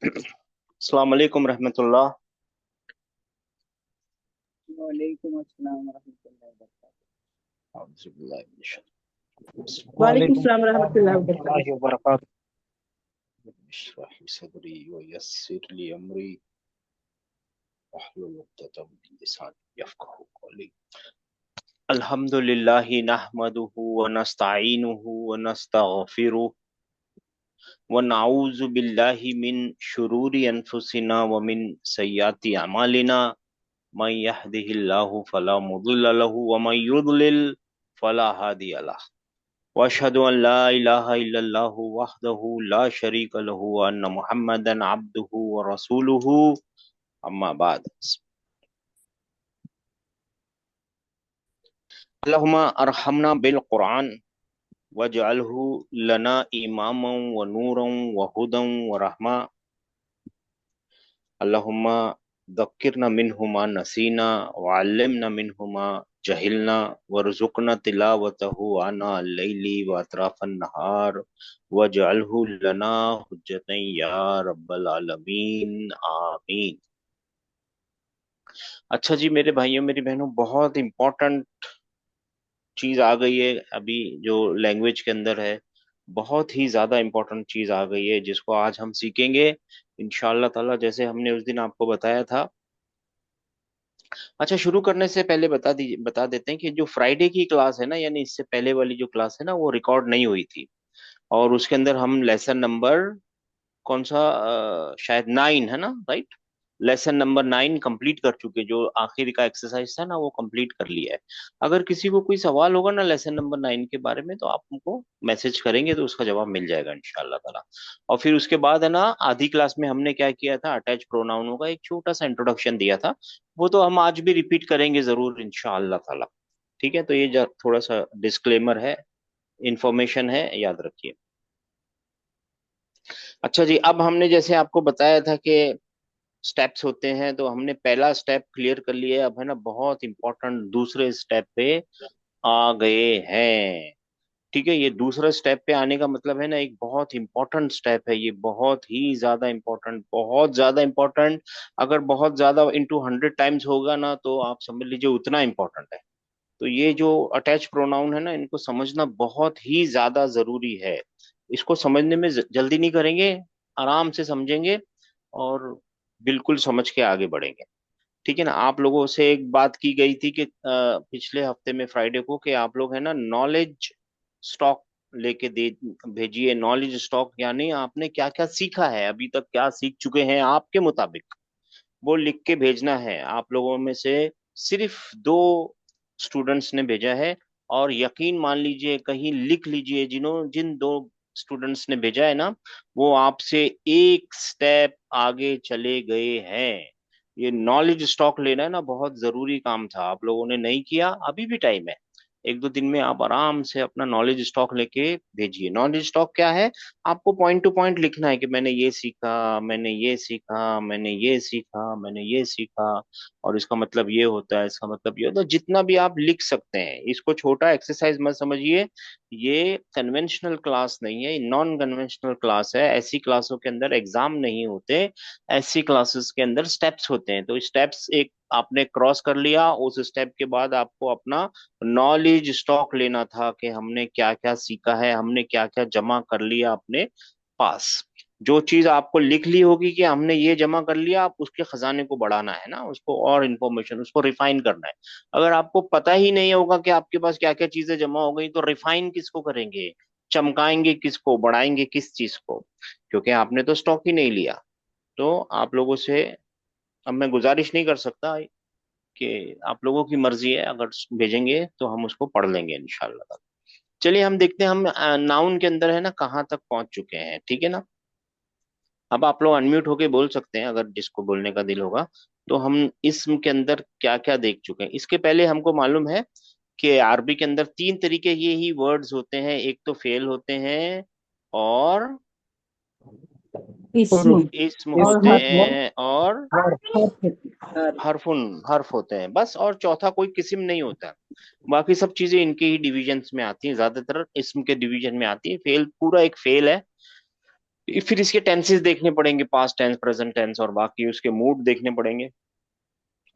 अस्सलाम वालेकुम रहमतुल्लाह। वालेकुम अस्सलाम वरहमतुल्लाहि वबरकातुहू। औज़ुबिल्लाहि मिनश वालेकुम वालेकुम सलाम अस्सलाम रहमतुल्लाहि वबरकातुहू। रहमतुल्लाहि व बरकातहू। इश्रह ली सदरी व यस्सिर ली अमरी वहलुल उक़दतम मिन लिसानी यफ़क़हू क़ौली। अल्हम्दुलिल्लाहि नहमदुहु व नस्तईनुहु व नस्तगफिरुह व नऊज़ु बिल्लाहि मिन शुरूरि अनफुसिना व मिन सय्यिआति अमालिना। मन यहदिहिल्लाहु फला मुदिल्ल लहु व मन युद्लिल फला हादिय लहु। वअशहदु अन ला इलाहा इल्लल्लाहु वहदहु ला शरीक लहु व अन्न मुहम्मदन अब्दुहु व रसूलुहु। अम्मा बाद। अल्लाहुम्मा अरहमना बिल कुरान वजअलहु लना इमामन व नूरन व हुदन व रहमा। अल्लाहुम्मा दक्किरना मिन्हुमा नसीना व अल्लिमना मिन्हुमा जहिलना वरजुकना तिलावतहु आना लैली व अतराफन नहार वजअलहु लना हुज्जतन या रब्बल आलमीन आमीन। अच्छा जी, मेरे भाइयों मेरी बहनों, बहुत इंपॉर्टेंट चीज आ गई है अभी जो लैंग्वेज के अंदर है। बहुत ही ज्यादा इंपॉर्टेंट चीज आ गई है जिसको आज हम सीखेंगे इंशाअल्लाह ताला, जैसे हमने उस दिन आपको बताया था। अच्छा, शुरू करने से पहले बता देते हैं कि जो फ्राइडे की क्लास है ना, यानी इससे पहले वाली जो क्लास है ना, वो रिकॉर्ड नहीं हुई थी। और उसके अंदर हम लेसन नंबर कौन सा, शायद 9 है ना, राइट। लेसन नंबर 9 कंप्लीट कर चुके, जो आखिरी का एक्सरसाइज था ना वो कंप्लीट कर लिया है। अगर किसी को कोई सवाल होगा ना लेसन नंबर 9 के बारे में, तो आप हमको मैसेज करेंगे तो उसका जवाब मिल जाएगा इंशाल्लाह ताला। और फिर उसके बाद है ना, आधी क्लास में हमने क्या किया था, अटैच प्रोनाउनों का एक छोटा सा इंट्रोडक्शन दिया था। वो तो हम आज भी रिपीट करेंगे जरूर इंशाल्लाह ताला। ठीक है, तो ये थोड़ा सा डिस्क्लेमर है, इंफॉर्मेशन है, याद रखिए। अच्छा जी, अब हमने जैसे आपको बताया था कि स्टेप्स होते हैं, तो हमने पहला स्टेप क्लियर कर लिया है। अब है ना बहुत इंपॉर्टेंट दूसरे स्टेप पे आ गए हैं। ठीक है, ये दूसरा स्टेप पे आने का मतलब है ना, एक बहुत इंपॉर्टेंट स्टेप है ये, बहुत ही ज्यादा इंपॉर्टेंट, बहुत ज्यादा इंपॉर्टेंट। अगर बहुत ज्यादा इंटू 100 टाइम्स होगा ना, तो आप समझ लीजिए उतना इंपॉर्टेंट है। तो ये जो अटैच प्रोनाउन है ना, इनको समझना बहुत ही ज्यादा जरूरी है। इसको समझने में जल्दी नहीं करेंगे, आराम से समझेंगे और बिल्कुल समझ के आगे बढ़ेंगे। ठीक है ना। आप लोगों से एक बात की गई थी कि पिछले हफ्ते में फ्राइडे को, कि आप लोग है ना नॉलेज स्टॉक लेके दे भेजिए। नॉलेज स्टॉक यानी आपने क्या क्या सीखा है, अभी तक क्या सीख चुके हैं आपके मुताबिक, वो लिख के भेजना है। आप लोगों में से सिर्फ 2 स्टूडेंट्स ने भेजा है। और यकीन मान लीजिए, कहीं लिख लीजिए, जिन 2 स्टूडेंट्स ने भेजा है ना, वो आपसे एक स्टेप आगे चले गए हैं। ये नॉलेज स्टॉक लेना है ना, बहुत जरूरी काम था, आप लोगों ने नहीं किया, अभी भी टाइम है। 1-2 दिन में आप आराम से अपना नॉलेज स्टॉक लेके भेजिए। नॉलेज स्टॉक क्या है, आपको पॉइंट टू पॉइंट लिखना है कि मैंने ये सीखा, मैंने ये सीखा, मैंने ये सीखा, मैंने ये सीखा, और इसका मतलब ये होता है, इसका मतलब ये होता है। जितना भी आप लिख सकते हैं, इसको छोटा एक्सरसाइज मत समझिए। ये कन्वेंशनल क्लास नहीं है, नॉन कन्वेंशनल क्लास है। ऐसी क्लासों के अंदर एग्जाम नहीं होते, ऐसी क्लासेस के अंदर स्टेप्स होते हैं। तो स्टेप्स एक आपने क्रॉस कर लिया, उस स्टेप के बाद आपको अपना नॉलेज स्टॉक लेना था कि हमने क्या क्या सीखा है, हमने क्या क्या जमा कर लिया अपने पास। जो चीज आपको लिख ली होगी कि हमने ये जमा कर लिया, आप उसके खजाने को बढ़ाना है ना, उसको और इंफॉर्मेशन, उसको रिफाइन करना है। अगर आपको पता ही नहीं होगा कि आपके पास क्या क्या चीजें जमा हो गई, तो रिफाइन किसको करेंगे, चमकाएंगे किसको, बढ़ाएंगे किस चीज को, क्योंकि आपने तो स्टॉक ही नहीं लिया। तो आप लोगों से अब मैं गुजारिश नहीं कर सकता कि आप लोगों की मर्जी है, अगर भेजेंगे तो हम उसको पढ़ लेंगे इंशाल्लाह। चलिए हम देखते हैं, हम नाउन के अंदर है ना कहाँ तक पहुंच चुके हैं। ठीक है ना। अब आप लोग अनम्यूट होके बोल सकते हैं अगर जिसको बोलने का दिल होगा। तो हम इसम के अंदर क्या क्या देख चुके हैं। इसके पहले हमको मालूम है कि अरबी के अंदर 3 तरीके ये ही वर्ड्स होते हैं, एक तो फेल होते हैं, और इस्म इस्म और होते हर हैं, और हर हर्फ होते हैं बस, और चौथा कोई किस्म नहीं होता। बाकी सब चीजें इनके ही डिविजन्स में आती हैं, ज्यादातर इस्म के डिवीजन में आती है। फेल पूरा एक फेल है, फिर इसके टेंसेस देखने पड़ेंगे, पास्ट टेंस, प्रेजेंट टेंस, और बाकी उसके मूड देखने पड़ेंगे।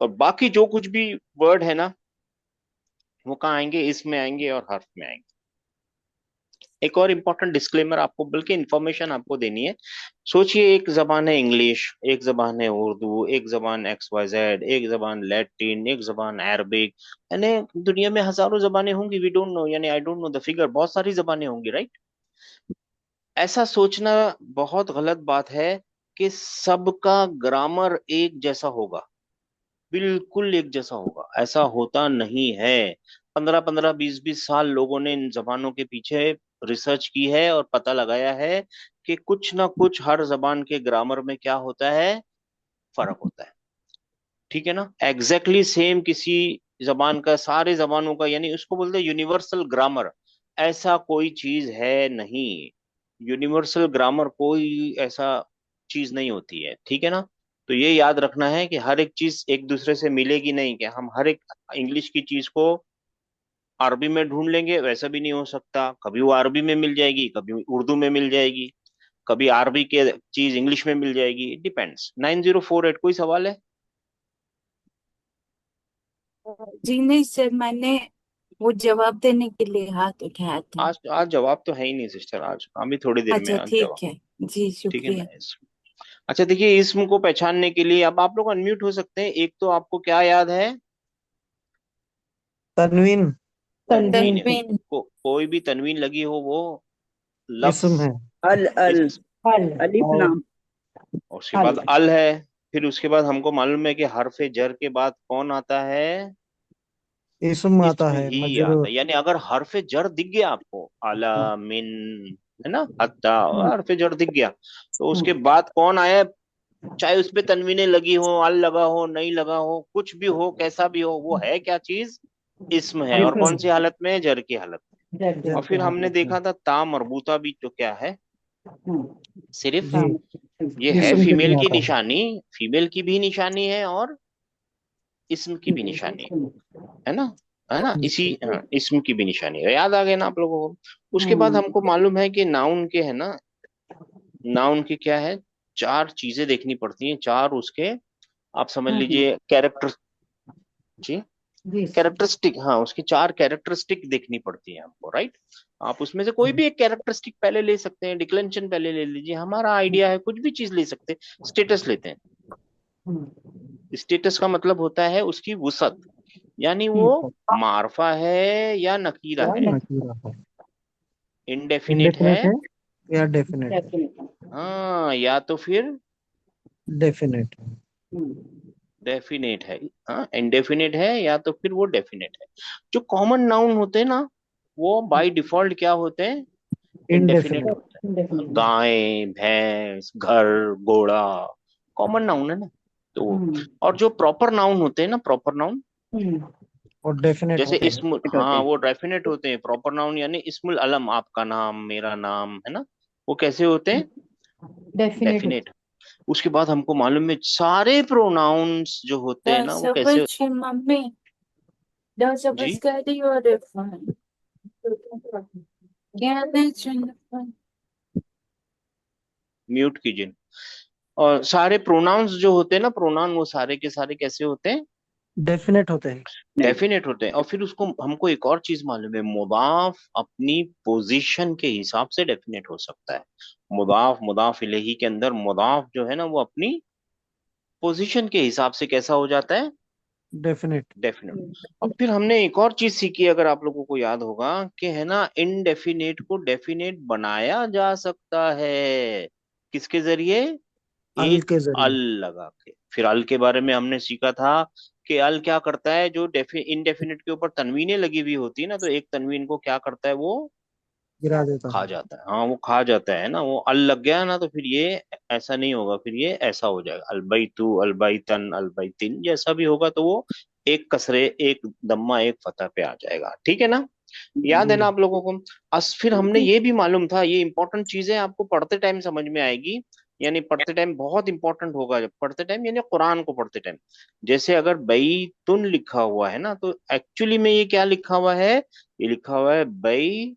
और बाकी जो कुछ भी वर्ड है ना, वो कहाँ आएंगे, इसमें आएंगे और हर्फ में आएंगे। एक और इम्पोर्टेंट डिस्क्लेमर आपको, बल्कि इन्फॉर्मेशन आपको देनी है। सोचिए, एक जबान है इंग्लिश, एक जबान है उर्दू, एक जबान XYZ, एक जबान लैटिन, एक जबान अरबिक, यानी दुनिया में हजारों जबानें होंगी, वी डोंट नो, यानी I don't know the figure, बहुत सारी जबानें होंगी, राइट। ऐसा सोचना बहुत गलत बात है कि सबका ग्रामर एक जैसा होगा, बिल्कुल एक जैसा होगा, ऐसा होता नहीं है। 15-15, 20-20 साल लोगों ने इन जबानों के पीछे रिसर्च की है और पता लगाया है कि कुछ ना कुछ हर जबान के ग्रामर में क्या होता है, फर्क होता है। ठीक है ना, एग्जैक्टली सेम किसी जबान का सारे जबानों का, यानी उसको बोलते हैं यूनिवर्सल ग्रामर, ऐसा कोई चीज है नहीं। यूनिवर्सल ग्रामर कोई ऐसा चीज नहीं होती है, ठीक है ना। तो ये याद रखना है कि हर एक चीज एक दूसरे से मिलेगी नहीं, कि हम हर एक इंग्लिश की चीज को अरबी में ढूंढ लेंगे, वैसा भी नहीं हो सकता। कभी वो अरबी में मिल जाएगी, कभी उर्दू में मिल जाएगी, कभी अरबी के चीज इंग्लिश में मिल जाएगी, डिपेंड्स। 9048, कोई सवाल है? जी नहीं सर, मैंने वो जवाब देने के लिए हाथ उठाया था। आज आज जवाब तो है ही नहीं सिस्टर, आज अभी थोड़ी देर में अच्छा आज जवाब। ठीक है। जी ठीक है ना, शुक्रिया। अच्छा देखिए, इसम को पहचानने के लिए अब आप लोग अनम्यूट हो सकते हैं। एक तो आपको क्या याद है? तनवीन तनवीन है। तनवीन। कोई भी तनवीन लगी हो वो लफ्ज इसम है। अल अल इस, अल अलिफ और नाम। और उसके अल। बाद अल है। फिर उसके बाद हमको मालूम है कि हरफे जर के बाद कौन आता है? इसम आता इस्म है ही आता मजरूर। है। यानी अगर हरफे जर दिख गया आपको, अला, मिन, है ना, हत्ता, हरफे जर दिख गया, तो उसके बाद कौन आया? चाहे उसपे तनवीनें लगी हो, अल लगा हो, नहीं लगा हो, कुछ भी हो, कैसा भी हो, वो है क्या चीज? इस्म है। और कौन इसम सी हालत में? जर की हालत में। और जर के फिर हमने हालत में। देखा था ता मरबूता भी तो क्या है, सिर्फ जी, ये है इसम के फीमेल लिए की आता है। निशानी, फीमेल की भी निशानी है और इस्म की भी निशानी है ना, है ना, इसी, हाँ, इस्म की भी निशानी है। याद आ गया ना आप लोगों को? उसके बाद हमको मालूम है कि नाउन के, है ना, नाउन के क्या है, चार चीजें देखनी पड़ती हैं, चार उसके, आप समझ लीजिए कैरेक्टर। जी, जी कैरेक्टरिस्टिक, हाँ, उसकी चार कैरेक्टरिस्टिक देखनी पड़ती है हमको, राइट। आप उसमें से कोई भी एक कैरेक्टरिस्टिक पहले ले सकते हैं, डिक्लेंशन पहले ले लीजिए, हमारा आइडिया है, कुछ भी चीज ले सकते हैं। स्टेटस लेते हैं। स्टेटस का मतलब होता है उसकी वुसअत, यानी वो मारफा है या नकीरा है, नकीरा है। इनडेफिनिट है, इंडेफिनेट है या डेफिनेट है। हाँ, या तो फिर डेफिनेट है। डेफिनेट है। हाँ, इंडेफिनिट है या तो फिर वो डेफिनेट है। जो कॉमन नाउन होते हैं ना, वो बाय डिफॉल्ट क्या होते हैं? Indefinite indefinite. होते हैं। गाय, भैंस, घर, घोड़ा, कॉमन नाउन है ना। तो और जो प्रॉपर नाउन होते हैं ना, प्रॉपर नाउन, और डेफिनेट जैसे होते हैं। इस्म, हाँ, वो डेफिनेट होते हैं। प्रॉपर नाउन यानी इस्मुल अलम, आपका नाम, मेरा नाम, है ना, वो कैसे होते हैं? डेफिनेट। डेफिनेट। उसके बाद हमको मालूम है सारे प्रोनाउंस जो होते हैं ना, वो कैसे? Sabırçı mami. Daha जी, sabır geliyor efendim. Geldi çünkü. Mute कीजिए। और सारे प्रोनाउंस जो होते हैं ना, प्रोनाउन, वो सारे के सारे कैसे होते हैं? डेफिनेट होते हैं। डेफिनेट होते हैं। और फिर उसको हमको एक और चीज मालूम है, मुदाफ अपनी पोजीशन के हिसाब से डेफिनेट हो सकता है। मुदाफ, मुदाफ इलैही के अंदर मुदाफ जो है ना, वो अपनी पोजीशन के हिसाब से कैसा हो जाता है? डेफिनेट। डेफिनेट। अब फिर हमने एक और चीज सीखी, अगर आप लोगों को याद होगा, कि है ना, इनडेफिनेट को डेफिनेट बनाया जा सकता है। किसके जरिए? अल एक के अल जरिए। लगा के। फिर अल के बारे में हमने सीखा था कि अल क्या करता है, जो इनडेफिनिट के ऊपर तनवीनें लगी हुई होती है ना, तो एक तनवीन को क्या करता है वो? गिरा देता खा है। जाता है। हाँ, वो खा जाता है ना, वो अल लग गया ना, तो फिर ये ऐसा नहीं होगा, फिर ये ऐसा हो जाएगा, अलबैतु, अलबैतन, अलबैतिन, जैसा भी होगा, तो वो एक कसरे, एक दम्मा, एक फतह पे आ जाएगा, ठीक है ना। याद जी। है ना आप लोगों को? फिर हमने ये भी मालूम था, ये इंपॉर्टेंट चीजें आपको पढ़ते टाइम समझ में आएगी, यानी पढ़ते टाइम बहुत इंपॉर्टेंट होगा, जब पढ़ते टाइम, यानी कुरान को पढ़ते टाइम। जैसे अगर बैतुन लिखा हुआ है ना, तो एक्चुअली में ये क्या लिखा हुआ है? ये लिखा हुआ है बै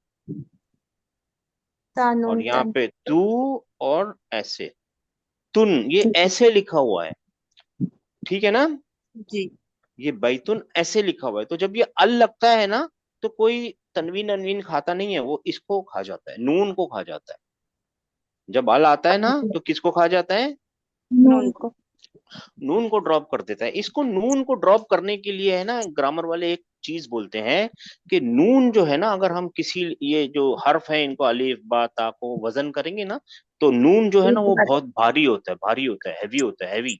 और तानुन यहाँ तन। पे तू और ऐसे तुन, ये ऐसे लिखा हुआ है, ठीक है ना। जी। ये बैतुन ऐसे लिखा हुआ है, तो जब ये अल लगता है ना, तो कोई तनवीन अनवीन खाता नहीं है, वो इसको खा जाता है, नून को खा जाता है। जब अल आता है ना, तो किसको खा जाता है? नून को। नून को ड्रॉप कर देता है। इसको नून को ड्रॉप करने के लिए है ना, ग्रामर वाले एक चीज बोलते हैं कि नून जो है ना, अगर हम किसी ये जो हर्फ है इनको अलिफ बा ता को वजन करेंगे ना, तो नून जो है ना वो बहुत भारी होता है, भारी होता है, हैवी होता है, हैवी।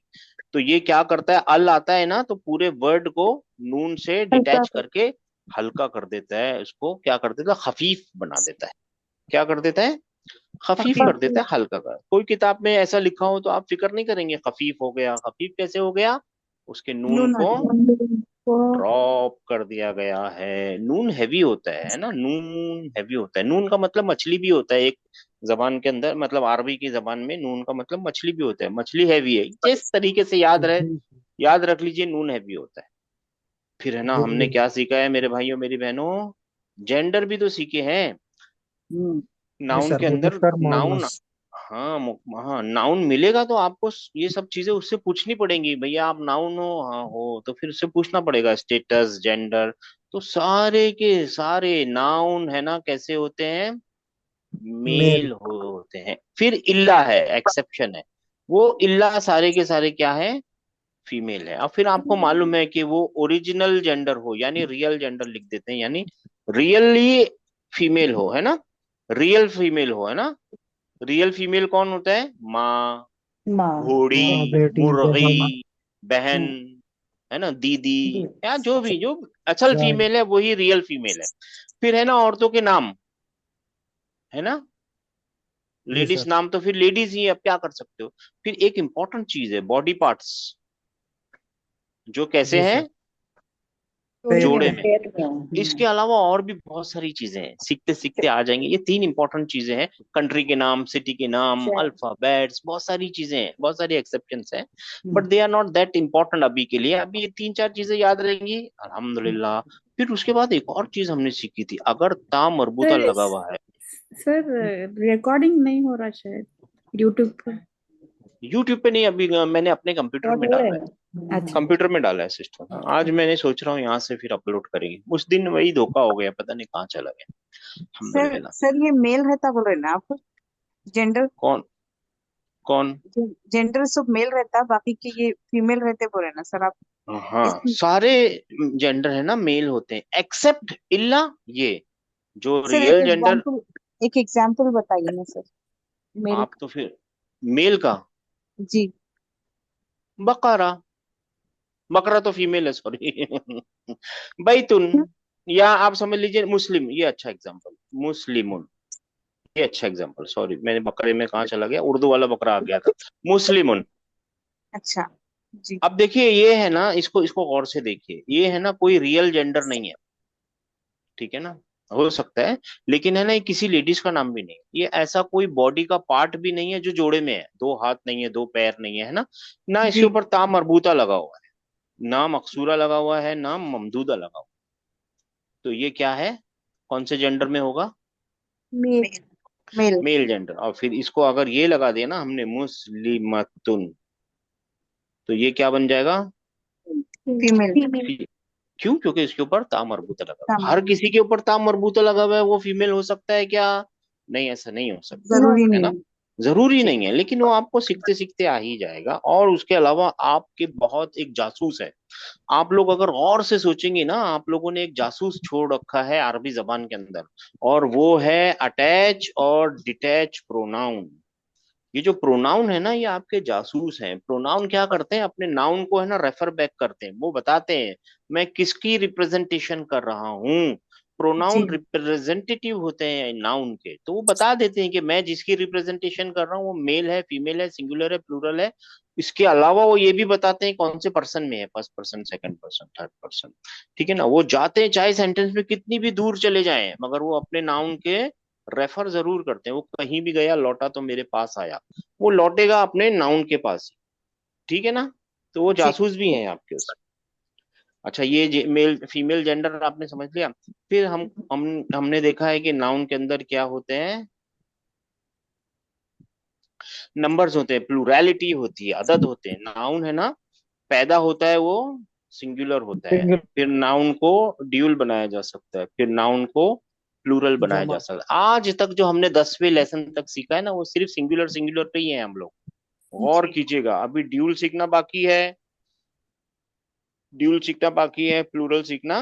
तो ये क्या करता है, अल आता है ना, तो पूरे वर्ड को नून से हल्का डिटैच करके हल्का कर देता है, उसको क्या कर देता है, खफीफ बना देता है। क्या कर देता है? खफीफ कर देता है, हल्का कर। कोई किताब में ऐसा लिखा हो तो आप फिक्र नहीं करेंगे खफीफ हो गया, खफीफ कैसे हो गया, उसके नून नून को हट गया। को ड्रॉप कर दिया गया है। नून हैवी होता है ना, नून हैवी होता है। नून का मतलब मछली भी होता है एक जबान के अंदर, मतलब अरबी की जबान में नून का मतलब मछली भी होता है। मछली हैवी है, जिस तरीके से याद रहे, जी याद रख लीजिए, नून हैवी होता है। फिर है ना, जी हमने क्या बिल्कुल। सीखा है मेरे भाइयों मेरी बहनों, जेंडर भी तो सीखे हैं। जी नाउन सर, के अंदर मुजफ्फर नाउन, मोहम्मद। हाँ हाँ, नाउन मिलेगा तो आपको ये सब चीजें उससे पूछनी पड़ेंगी, भैया आप नाउन हो, हाँ हो, तो फिर उससे पूछना पड़ेगा स्टेटस जेंडर। तो सारे के सारे नाउन है ना कैसे होते हैं, मेल। मेल होते हैं। फिर इल्ला है, एक्सेप्शन है, वो इल्ला सारे के सारे क्या है, फीमेल है। अब फिर आपको मालूम है कि वो ओरिजिनल जेंडर हो, यानी रियल जेंडर लिख देते हैं, यानी रियली फीमेल हो, है ना, रियल फीमेल हो, है ना। रियल फीमेल कौन होता है? माँ, माँ। माँ, घोड़ी, बेटी, बहन। मुर्गी, बहन, है ना, दीदी, या जो भी जो असल गाय। फीमेल है वही रियल फीमेल है। फिर है ना औरतों के नाम, है ना, जी लेडीज सर। नाम तो फिर लेडीज ही है, अब क्या कर सकते हो। फिर एक इंपॉर्टेंट चीज है, बॉडी पार्ट्स, जो कैसे जी सर। हैं, जोड़े में पेट जोड़े हो, में। में। पेट में हो। इसके अलावा और भी बहुत सारी चीजें हैं, सीखते सीखते आ जाएंगे। ये तीन इंपॉर्टेंट चीजें हैं, कंट्री के नाम, सिटी के नाम, अच्छा। अल्फाबेट्स, बहुत सारी चीजें हैं, बहुत सारी एक्सेप्शंस हैं, but they are not that important अभी के लिए। अभी ये तीन चार चीजें याद रहेंगी, अल्हम्दुलिल्लाह। फिर उसके बाद एक और चीज हमने सीखी थी, अगर ता मरबूता सर लगा हुआ है। सर रिकॉर्डिंग नहीं हो रहा शायद यूट्यूब पर। यूट्यूब पे नहीं, अभी मैंने अपने कंप्यूटर रिकॉर्ड में हो रहा डाला है, है। अच्छा। कंप्यूटर में डाला है सिस्टम। आज मैंने सोच रहा हूँ यहाँ से फिर अपलोड करेंगे, उस दिन वही धोखा हो गया, पता नहीं कहाँ चला गया। सर अल्हम्दुलिल्लाह। सर ये मेल रहता बोल रहे ना आप? जेंडर कौन? कौन? जेंडर सब मेल रहता, बाकी के ये फीमेल रहते बोल रहे ना सर आप? हाँ, इसमें सारे जेंडर है ना मेल होते हैं, एक्सेप्ट इल्ला ये जो सर एक रियल जेंडर। एग्जांपल, एक एग्जांपल बताइए ना सर, मेल आप तो फिर मेल का, जी। बकरा, बकरा तो फीमेल है, सॉरी। बैतुन, या आप समझ लीजिए मुस्लिम, ये अच्छा एग्जांपल, मुस्लिमुन, ये अच्छा एग्जांपल। सॉरी, मैंने बकरे में कहाँ चला गया, उर्दू वाला बकरा आ गया था। मुस्लिमुन। अच्छा जी। अब देखिए ये है ना, इसको इसको गौर से देखिए, ये है ना कोई रियल जेंडर नहीं है, ठीक है ना, हो सकता है, लेकिन है ना ये किसी लेडीज का नाम भी नहीं है, ये ऐसा कोई बॉडी का पार्ट भी नहीं है जो जोड़े में है, दो हाथ नहीं है, दो पैर नहीं है, है ना, ना इसके जी ऊपर ता मरबूता लगा हुआ है, ना मकसूरा लगा हुआ है, ना ममदूदा लगा हुआ है। तो ये क्या है, कौन से जेंडर में होगा? मेल। मेल। Male gender. और फिर इसको अगर ये लगा दिया ना हमने, मुस्लिमतुन, तो ये क्या बन जाएगा? फीमेल। फी- क्यों? क्योंकि इसके ऊपर ता मरबूता लगा हुआ है। सामने। हर किसी के ऊपर ता मरबूता लगा हुआ है वो फीमेल हो सकता है क्या? नहीं, ऐसा नहीं हो सकता, जरूरी है नहीं ना, है। जरूरी जी नहीं है, लेकिन वो आपको सीखते सीखते आ ही जाएगा। और उसके अलावा आपके बहुत एक जासूस है, आप लोग अगर गौर से सोचेंगे ना, आप लोगों ने एक जासूस छोड़ रखा है अरबी जबान के अंदर, और वो है अटैच और डिटैच प्रोनाउन। ये जो प्रोनाउन है ना, ये आपके जासूस हैं। प्रोनाउन क्या करते हैं, अपने नाउन को है ना रेफर बैक करते हैं, वो बताते हैं मैं किसकी रिप्रेजेंटेशन कर रहा हूँ। जी प्रोनाउन रिप्रेजेंटेटिव होते हैं नाउन के, तो वो बता देते हैं कि मैं जिसकी रिप्रेजेंटेशन कर रहा हूँ वो मेल है, फीमेल है, सिंगुलर है, प्लूरल है। इसके अलावा वो ये भी बताते हैं कौन से पर्सन में है, first person, second person, third person, ठीक है ना। वो जाते हैं चाहे सेंटेंस में कितनी भी दूर चले जाएं, मगर वो अपने नाउन के रेफर जरूर करते हैं। वो कहीं भी गया लौटा तो मेरे पास आया, वो लौटेगा अपने नाउन के पास ही, ठीक है ना। तो वो जी। जासूस भी हैं आपके उसमें। अच्छा, ये मेल फीमेल जेंडर आपने समझ लिया। फिर हमने देखा है कि नाउन के अंदर क्या होते हैं, नंबर्स होते हैं, प्लूरैलिटी होती है, अदद होते हैं। नाउन है ना, पैदा होता है वो सिंगुलर होता है, सिंगल फिर नाउन को ड्यूल बनाया जा सकता है, फिर नाउन को प्लूरल बनाया जा जमा। सकता है। आज तक जो हमने 10वें लेसन तक सीखा है ना, वो सिर्फ सिंगुलर सिंगुलर पे ही है हम लोग। और जी कीजिएगा, अभी ड्यूल सीखना बाकी है, ड्यूल सीखना बाकी है, प्लूरल सीखना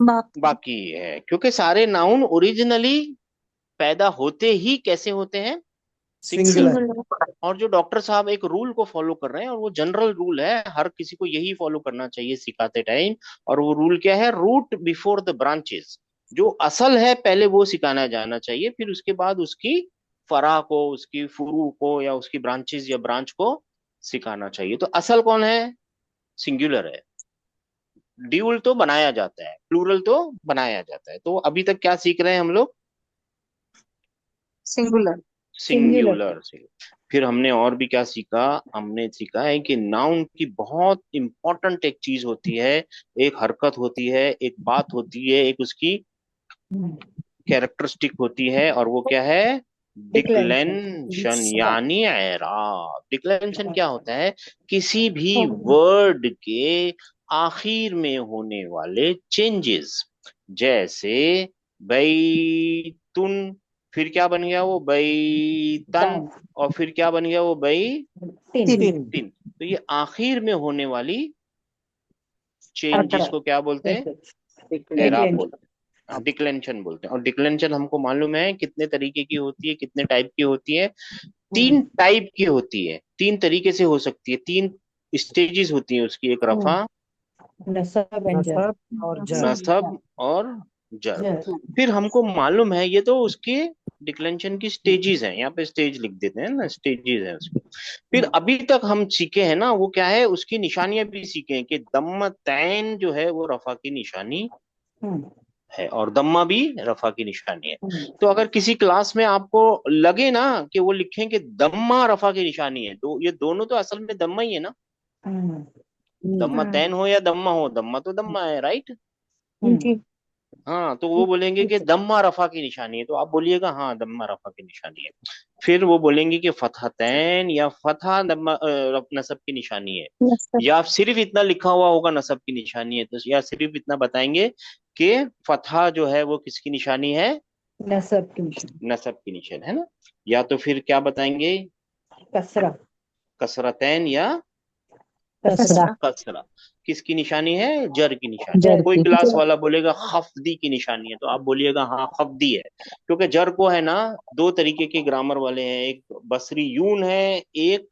बाकी बाकी है, क्योंकि सारे नाउन ओरिजिनली पैदा होते ही कैसे होते हैं, सिंगुलर। सिंगुलर। सिंगुलर। और जो डॉक्टर साहब एक रूल को फॉलो कर रहे हैं, और वो जनरल रूल है, हर किसी को यही फॉलो करना चाहिए सिखाते टाइम। और वो रूल क्या है, रूट बिफोर द ब्रांचेस। जो असल है पहले वो सिखाना जाना चाहिए, फिर उसके बाद उसकी फरा को, उसकी फुरू को, या उसकी ब्रांचेस या ब्रांच को सिखाना चाहिए। तो असल कौन है, सिंगुलर है। ड्यूल तो बनाया जाता है, प्लूरल तो बनाया जाता है। तो अभी तक क्या सीख रहे हैं हम लोग, सिंगुलर। सिंगुलर। सिंगुलर से। फिर हमने और भी क्या सीखा, हमने सीखा है कि नाउन की बहुत इंपॉर्टेंट एक चीज होती है, एक हरकत होती है, एक बात होती है, एक उसकी कैरेक्टरिस्टिक होती है, और वो क्या है, डिक्लेरेशन। डिक्लेंशन यानी एराब। डिक्लेरेशन क्या होता है, किसी भी वर्ड के आखिर में होने वाले चेंजेस। जैसे बैतुन, फिर क्या बन गया वो बैतन, और फिर क्या बन गया वो तीन। तीन। बैतिन। तो ये आखिर में होने वाली चेंज, अकड़ा जिसको क्या बोलते हैं, एराब डिक्लेरेशन। बोलते हैं, डिक्लेंशन बोलते हैं। और डिक्लेंशन हमको मालूम है कितने तरीके की होती है, कितने टाइप की होती है। 3 टाइप की होती है, 3 तरीके से हो सकती है, 3 स्टेजेस होती है उसकी। एक रफा, नसब एंड जर। नसब और जर। नसब और जर। जर। फिर हमको मालूम है, ये तो उसके डिक्लेंशन की स्टेजेस हैं, यहाँ पे स्टेज लिख देते हैं ना, स्टेजेस हैं उसके। फिर अभी तक हम सीखे हैं ना, वो क्या है, उसकी निशानियां भी सीखे हैं कि दम्म तैन जो है वो रफा की निशानी है, और दम्मा भी रफा की निशानी है। तो अगर किसी क्लास में आपको लगे ना कि वो लिखें कि दम्मा रफा की निशानी है, तो ये दोनों तो असल में दम्मा ही है ना। दम्मा हाँ तैन हो या दम्मा हो, दम्मा तो दम्मा है, राइट। जी हाँ, तो वो बोलेंगे कि दम्मा रफा की निशानी है, तो आप बोलिएगा हाँ दम्मा रफा की निशानी है। फिर वो बोलेंगे कि फतहतैन या फतह दम्मा नसब की निशानी है, नसब। या सिर्फ इतना लिखा हुआ होगा नसब की निशानी है, तो या सिर्फ इतना बताएंगे कि फतह जो है वो किसकी निशानी है, नसब की निशान। नसब की निशानी है ना। या तो फिर क्या बताएंगे, कसरा। कसरतैन या कसरा। कसरा। कसरा किसकी निशानी है, जर की निशानी है। जर कोई की। क्लास वाला बोलेगा खफदी की निशानी है, तो आप बोलिएगा हाँ खफदी है, क्योंकि जर को है ना, 2 तरीके के ग्रामर वाले हैं, एक बसरी यून है, एक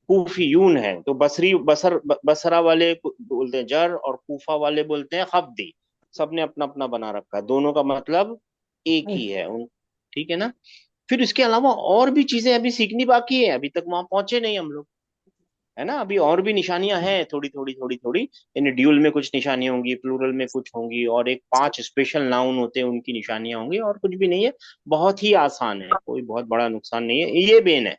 कूफी यून है। तो बसरा वाले बोलते हैं जर, और कूफा वाले बोलते हैं खफदी। सबने अपना अपना बना रखा है, दोनों का मतलब एक ही है उन, ठीक है ना। फिर इसके अलावा और भी चीजें अभी सीखनी बाकी है, अभी तक वहां पहुंचे नहीं हम लोग, है ना। अभी और भी निशानियां हैं, थोड़ी थोड़ी थोड़ी थोड़ी। इन ड्यूल में कुछ निशानी होंगी, प्लूरल में कुछ होंगी, और एक 5 स्पेशल नाउन होते हैं उनकी निशानियां होंगी, और कुछ भी नहीं है। बहुत ही आसान है, कोई बहुत बड़ा नुकसान नहीं है, ये बेन है।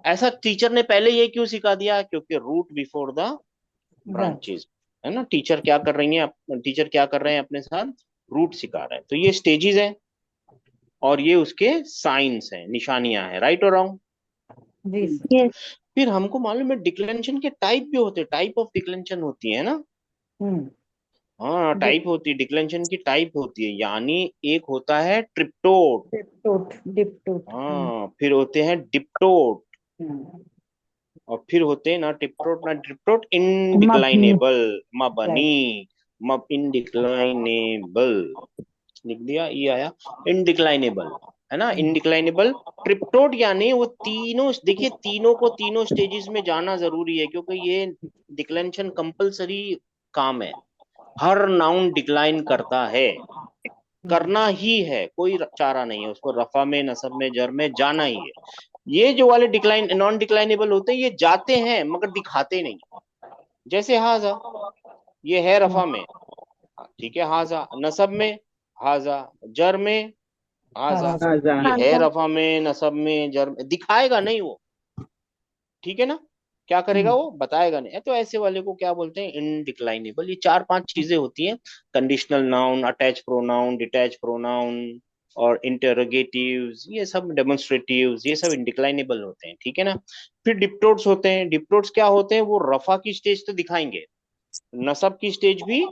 ऐसा टीचर ने पहले ये क्यों सिखा दिया, क्योंकि root before the branch. Branches, है ना। टीचर क्या कर रही है, टीचर क्या कर रहे हैं अपने साथ, रूट सिखा रहे हैं। तो ये स्टेजेस हैं, और ये उसके साइंस हैं, निशानियां हैं, राइट और रॉन्ग। जी सर। यस। फिर हमको मालूम है डिक्लेंशन के टाइप भी होते हैं, टाइप ऑफ डिक्लेंशन होती है ना। हम्म। हाँ, टाइप होती है, डिक्लेंशन की टाइप होती है, यानी एक होता है ट्रिप्टोट, डिप्टोट। डिप्टोट। हाँ, फिर होते हैं डिप्टोट, और फिर होते हैं ना टिप्टोट ना डिप्टोट, मबनी। इनडिक्लाइनेबल, मबनी, मब इनडिक्लाइनेबल, लिख दिया, ये आया इनडिक्लाइनेबल, है ना, इनडिक्लाइनेबल। ट्रिप्टोट यानी वो तीनों, देखिए तीनों को तीनों स्टेजेस में जाना जरूरी है, क्योंकि ये डिक्लेंशन कंपलसरी काम है। हर नाउन डिक्लाइन करता है, करना ही है, कोई चारा नहीं है उसको, रफा में, नसब में, जर में जाना ही है। ये जो वाले डिक्लाइन नॉन डिक्लाइनेबल होते हैं, ये जाते हैं मगर दिखाते नहीं। जैसे हाजा, ये है रफा में, ठीक है, हाजा नसब में, हाजा जर में, हाजा। हाँ। ये है रफा में, नसब में, जर में, दिखाएगा नहीं वो, ठीक है ना। क्या करेगा वो, बताएगा नहीं। तो ऐसे वाले को क्या बोलते हैं, इनडिक्लाइनेबल। ये 4-5 चीजें होती हैं, conditional noun, attach pronoun, detach pronoun, और इंटरोगेटिव्स, ये सब डेमोन्स्ट्रेटिव्स, ये सब इंडिक्लाइनेबल होते हैं, ठीक है ना। फिर डिप्टोट्स होते हैं। डिप्टोट्स क्या होते हैं? वो रफा की स्टेज तो दिखाएंगे, नसब की स्टेज भी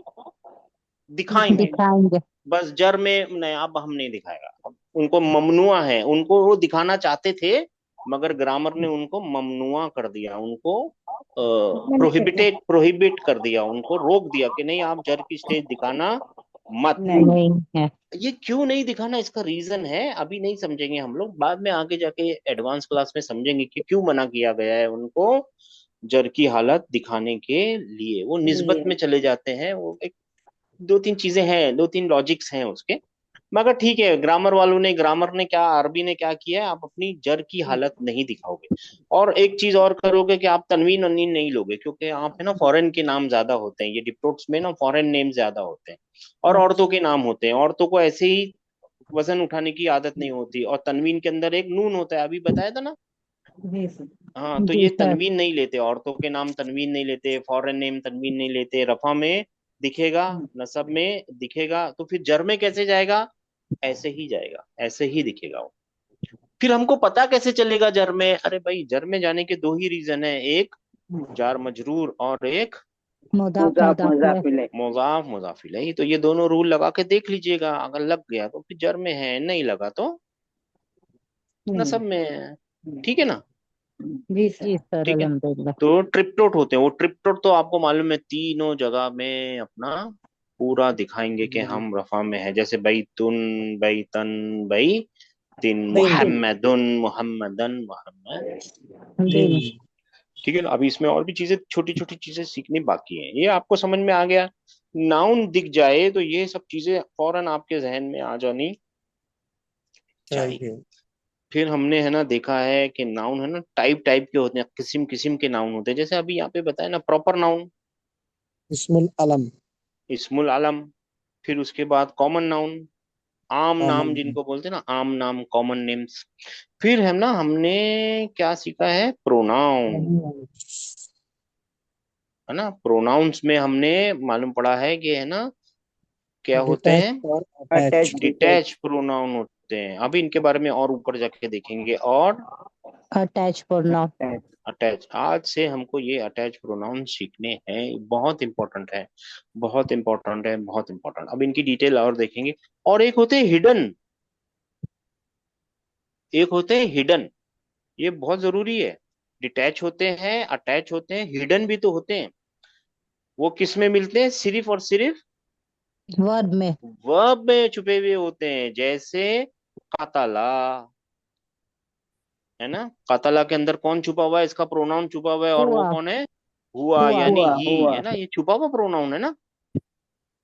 दिखाएंगे, दिखाएंगे। बस जर में नहीं, अब हम नहीं दिखाएगा। अब उनको ममनुआ है, उनको वो दिखाना चाहते थे मगर ग्रामर ने उनको ममनुआ कर दिया, उनको मैंने कर दिया। प्रोहिबिट कर दिया, उनको रोक दिया कि नहीं, आप जर की स्टेज दिखाना मत। नहीं है। ये क्यों नहीं दिखाना, इसका रीजन है, अभी नहीं समझेंगे हम लोग, बाद में आगे जाके एडवांस क्लास में समझेंगे कि क्यों मना किया गया है उनको जर की हालत दिखाने के लिए। वो निस्बत में चले जाते हैं, वो एक दो तीन चीजें हैं, दो तीन लॉजिक्स हैं उसके। मगर ठीक है, ग्रामर ने क्या, अरबी ने क्या किया है, आप अपनी जर की हालत नहीं दिखाओगे। और एक चीज और करोगे कि आप तनवीन वनवीन नहीं लोगे, क्योंकि आप है ना फॉरेन के नाम ज्यादा होते हैं, ये डिप्टोट्स में ना फॉरेन नेम ज्यादा होते हैं, और औरतों के नाम होते हैं। औरतों को ऐसे ही वजन उठाने की आदत नहीं होती, और तनवीन के अंदर एक नून होता है, अभी बताया था ना। जी सर। हाँ, तो जी ये सर। तनवीन नहीं लेते, औरतों के नाम तनवीन नहीं लेते, फॉरेन नेम तनवीन नहीं लेते। रफा में दिखेगा, नसब में दिखेगा, तो फिर जर में कैसे जाएगा? ऐसे ही जाएगा, ऐसे ही दिखेगा वो। फिर हमको पता कैसे चलेगा जर में? अरे भाई, जर में जाने के दो ही रीजन है, एक जार मजरूर और एक मुदाफ मुदाफ है। मुजाफ मुजाफिल है। तो ये दोनों रूल लगा के देख लीजिएगा, अगर लग गया तो फिर जर में है, नहीं लगा तो नसब में है, ठीक है ना। जी जी सर। सर, ठीक है। अल्हम्दुलिल्लाह। तो ट्रिप्टोट होते हैं, वो ट्रिप्टोट तो आपको मालूम है, तीनों जगह में अपना पूरा दिखाएंगे कि हम रफा में है, जैसे बैतुन, बैतन, बैतिन, दिन। मुहम्मदुन, मुहम्मदन, मुहम्मद। दिन। ठीक है ना। अभी इसमें और भी चीजें, छोटी छोटी चीजें सीखनी बाकी हैं, ये आपको समझ में आ गया। नाउन दिख जाए तो ये सब चीजें फौरन आपके जहन में आ जानी चाहिए। चाहिए। फिर हमने है ना देखा है कि नाउन है ना टाइप टाइप के होते हैं, किस्म किस्म के नाउन होते हैं, जैसे अभी यहाँ पे बताया ना, प्रॉपर नाउन, इस्मुल अलम। इस्मुल आलम। फिर उसके बाद कॉमन नाउन, आम नाम कॉमन। जिनको बोलते हैं ना, आम नाम, कॉमन नेम्स। फिर है ना हमने क्या सीखा है? प्रोनाउन, है ना। प्रोनाउंस में हमने मालूम पड़ा है कि है ना क्या होते डिटैच हैं? और अटैच। डिटैच प्रोनाउन होते हैं, अभी इनके बारे में और ऊपर जाके देखेंगे। और अटैच प्रोनाउन। अटैच, आज से हमको ये अटैच प्रोनाउन सीखने हैं, बहुत इंपॉर्टेंट है, बहुत इंपॉर्टेंट है, बहुत इंपॉर्टेंट। अब इनकी डिटेल और देखेंगे। और एक होते हैं हिडन, एक होते हैं हिडन, ये बहुत जरूरी है। डिटैच होते हैं, अटैच होते हैं, हिडन भी तो होते हैं। वो किस में मिलते हैं? सिर्फ और सिर्फ वर्ब में। वर्ब में छुपे हुए होते हैं, जैसे कतला, है ना। कतला के अंदर कौन छुपा हुआ है? इसका प्रोनाउन छुपा हुआ है, और वो हुआ। कौन है? हुआ, हुआ। यानी ही, है ना, ये छुपा हुआ प्रोनाउन है ना,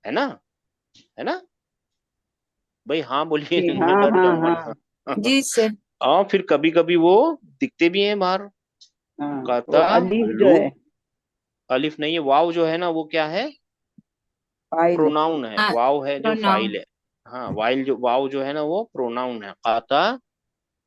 है ना, है ना। भाई हाँ बोलिए, मैं डर जाऊंगा। जी सर। और फिर कभी कभी वो दिखते भी हैं बाहर। वो काता अलीफ जो लू, है अलिफ नहीं है, वाव जो है ना, वो क्या है? फाइल है। प्रोनाउन है, हाँ, वाव है जो प्रोनाउन। फाइल है। हाँ, वाइल जो वाव जो है ना वो प्रोनाउन है। काता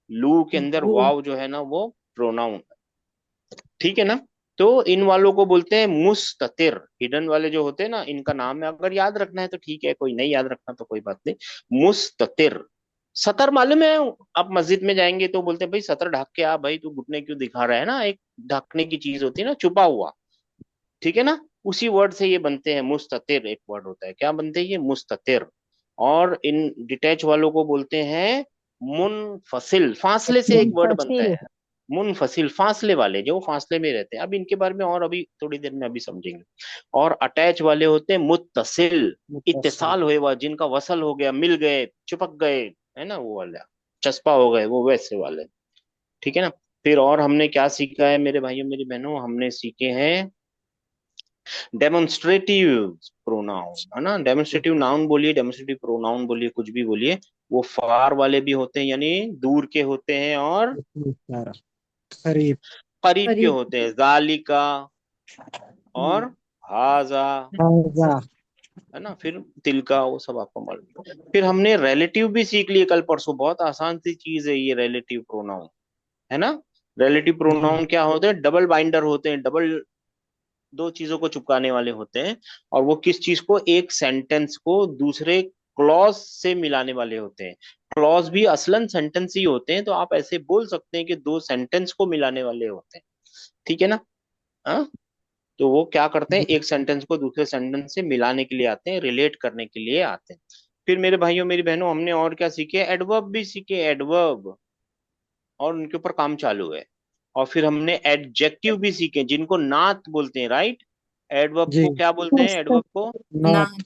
लू के अंदर लू। वाव जो है ना वो प्रोनाउन है, ठीक है ना। तो इन वालों को बोलते हैं मुस्ततिर। हिडन वाले जो होते हैं ना, इनका नाम है, अगर याद रखना है तो ठीक है, कोई नहीं याद रखना तो कोई बात नहीं। मुस्ततिर। सतर मालूम है, आप मस्जिद में जाएंगे तो बोलते हैं भाई सतर ढक के आ, भाई तू घुटने क्यों दिखा रहा है ना, एक ढकने की चीज होती है ना, छुपा हुआ, ठीक है ना। उसी वर्ड से ये बनते हैं, मुस्ततिर एक वर्ड होता है, क्या बनते हैं ये? मुस्ततिर। और इन डिटैच वालों को बोलते हैं मुनफसिल, फासले से एक वर्ड बनता मुनफसिल। है। मुनफसिल, फासले वाले, जो फासले में रहते हैं। अब इनके बारे में और अभी थोड़ी देर में अभी समझेंगे। और अटैच वाले होते हैं मुत्तसिल, मुत्तसिल। इत्तिसाल हुए हुआ, जिनका वसल हो गया, मिल गए, चिपक गए, है ना, वो वाला, चस्पा हो गए, वो वैसे वाले, ठीक है ना। फिर और हमने क्या सीखा है मेरे भाइयों मेरी बहनों? हमने सीखे हैं डेमोन्स्ट्रेटिव प्रोनाउन, है ना। डेमोन्स्ट्रेटिव नाउन बोलिए, डेमोन्स्ट्रेटिव प्रोनाउन बोलिए, कुछ भी बोलिए। वो फार वाले भी होते हैं, यानी दूर के होते हैं, और करीब। करीब के करीब। होते हैं, जालिका और हाजा, हाजा। है ना। फिर तिलका, वो सब आपको मालूम है। फिर हमने रिलेटिव भी सीख लिए कल परसों, बहुत आसान सी चीज है ये रिलेटिव प्रोनाउन, है ना। रिलेटिव प्रोनाउन क्या होते हैं? डबल बाइंडर होते हैं, डबल, दो चीजों को चिपकाने वाले होते हैं। और वो किस चीज को? एक सेंटेंस को दूसरे क्लॉज से मिलाने वाले होते हैं। क्लॉज भी असलन सेंटेंस ही होते हैं, तो आप ऐसे बोल सकते हैं कि दो सेंटेंस को मिलाने वाले होते हैं, ठीक है ना। हाँ, तो वो क्या करते हैं, जी एक सेंटेंस को दूसरे सेंटेंस से मिलाने के लिए आते हैं, रिलेट करने के लिए आते हैं। फिर मेरे भाइयों मेरी बहनों, हमने और क्या सीखे, एडवर्ब भी सीखे, एडवर्ब, और उनके ऊपर काम चालू है। और फिर हमने एडजेक्टिव भी सीखे, जिनको नात बोलते हैं, राइट। एडवर्ब जी। को क्या बोलते हैं, एडवर्ब को, ना। नॉट।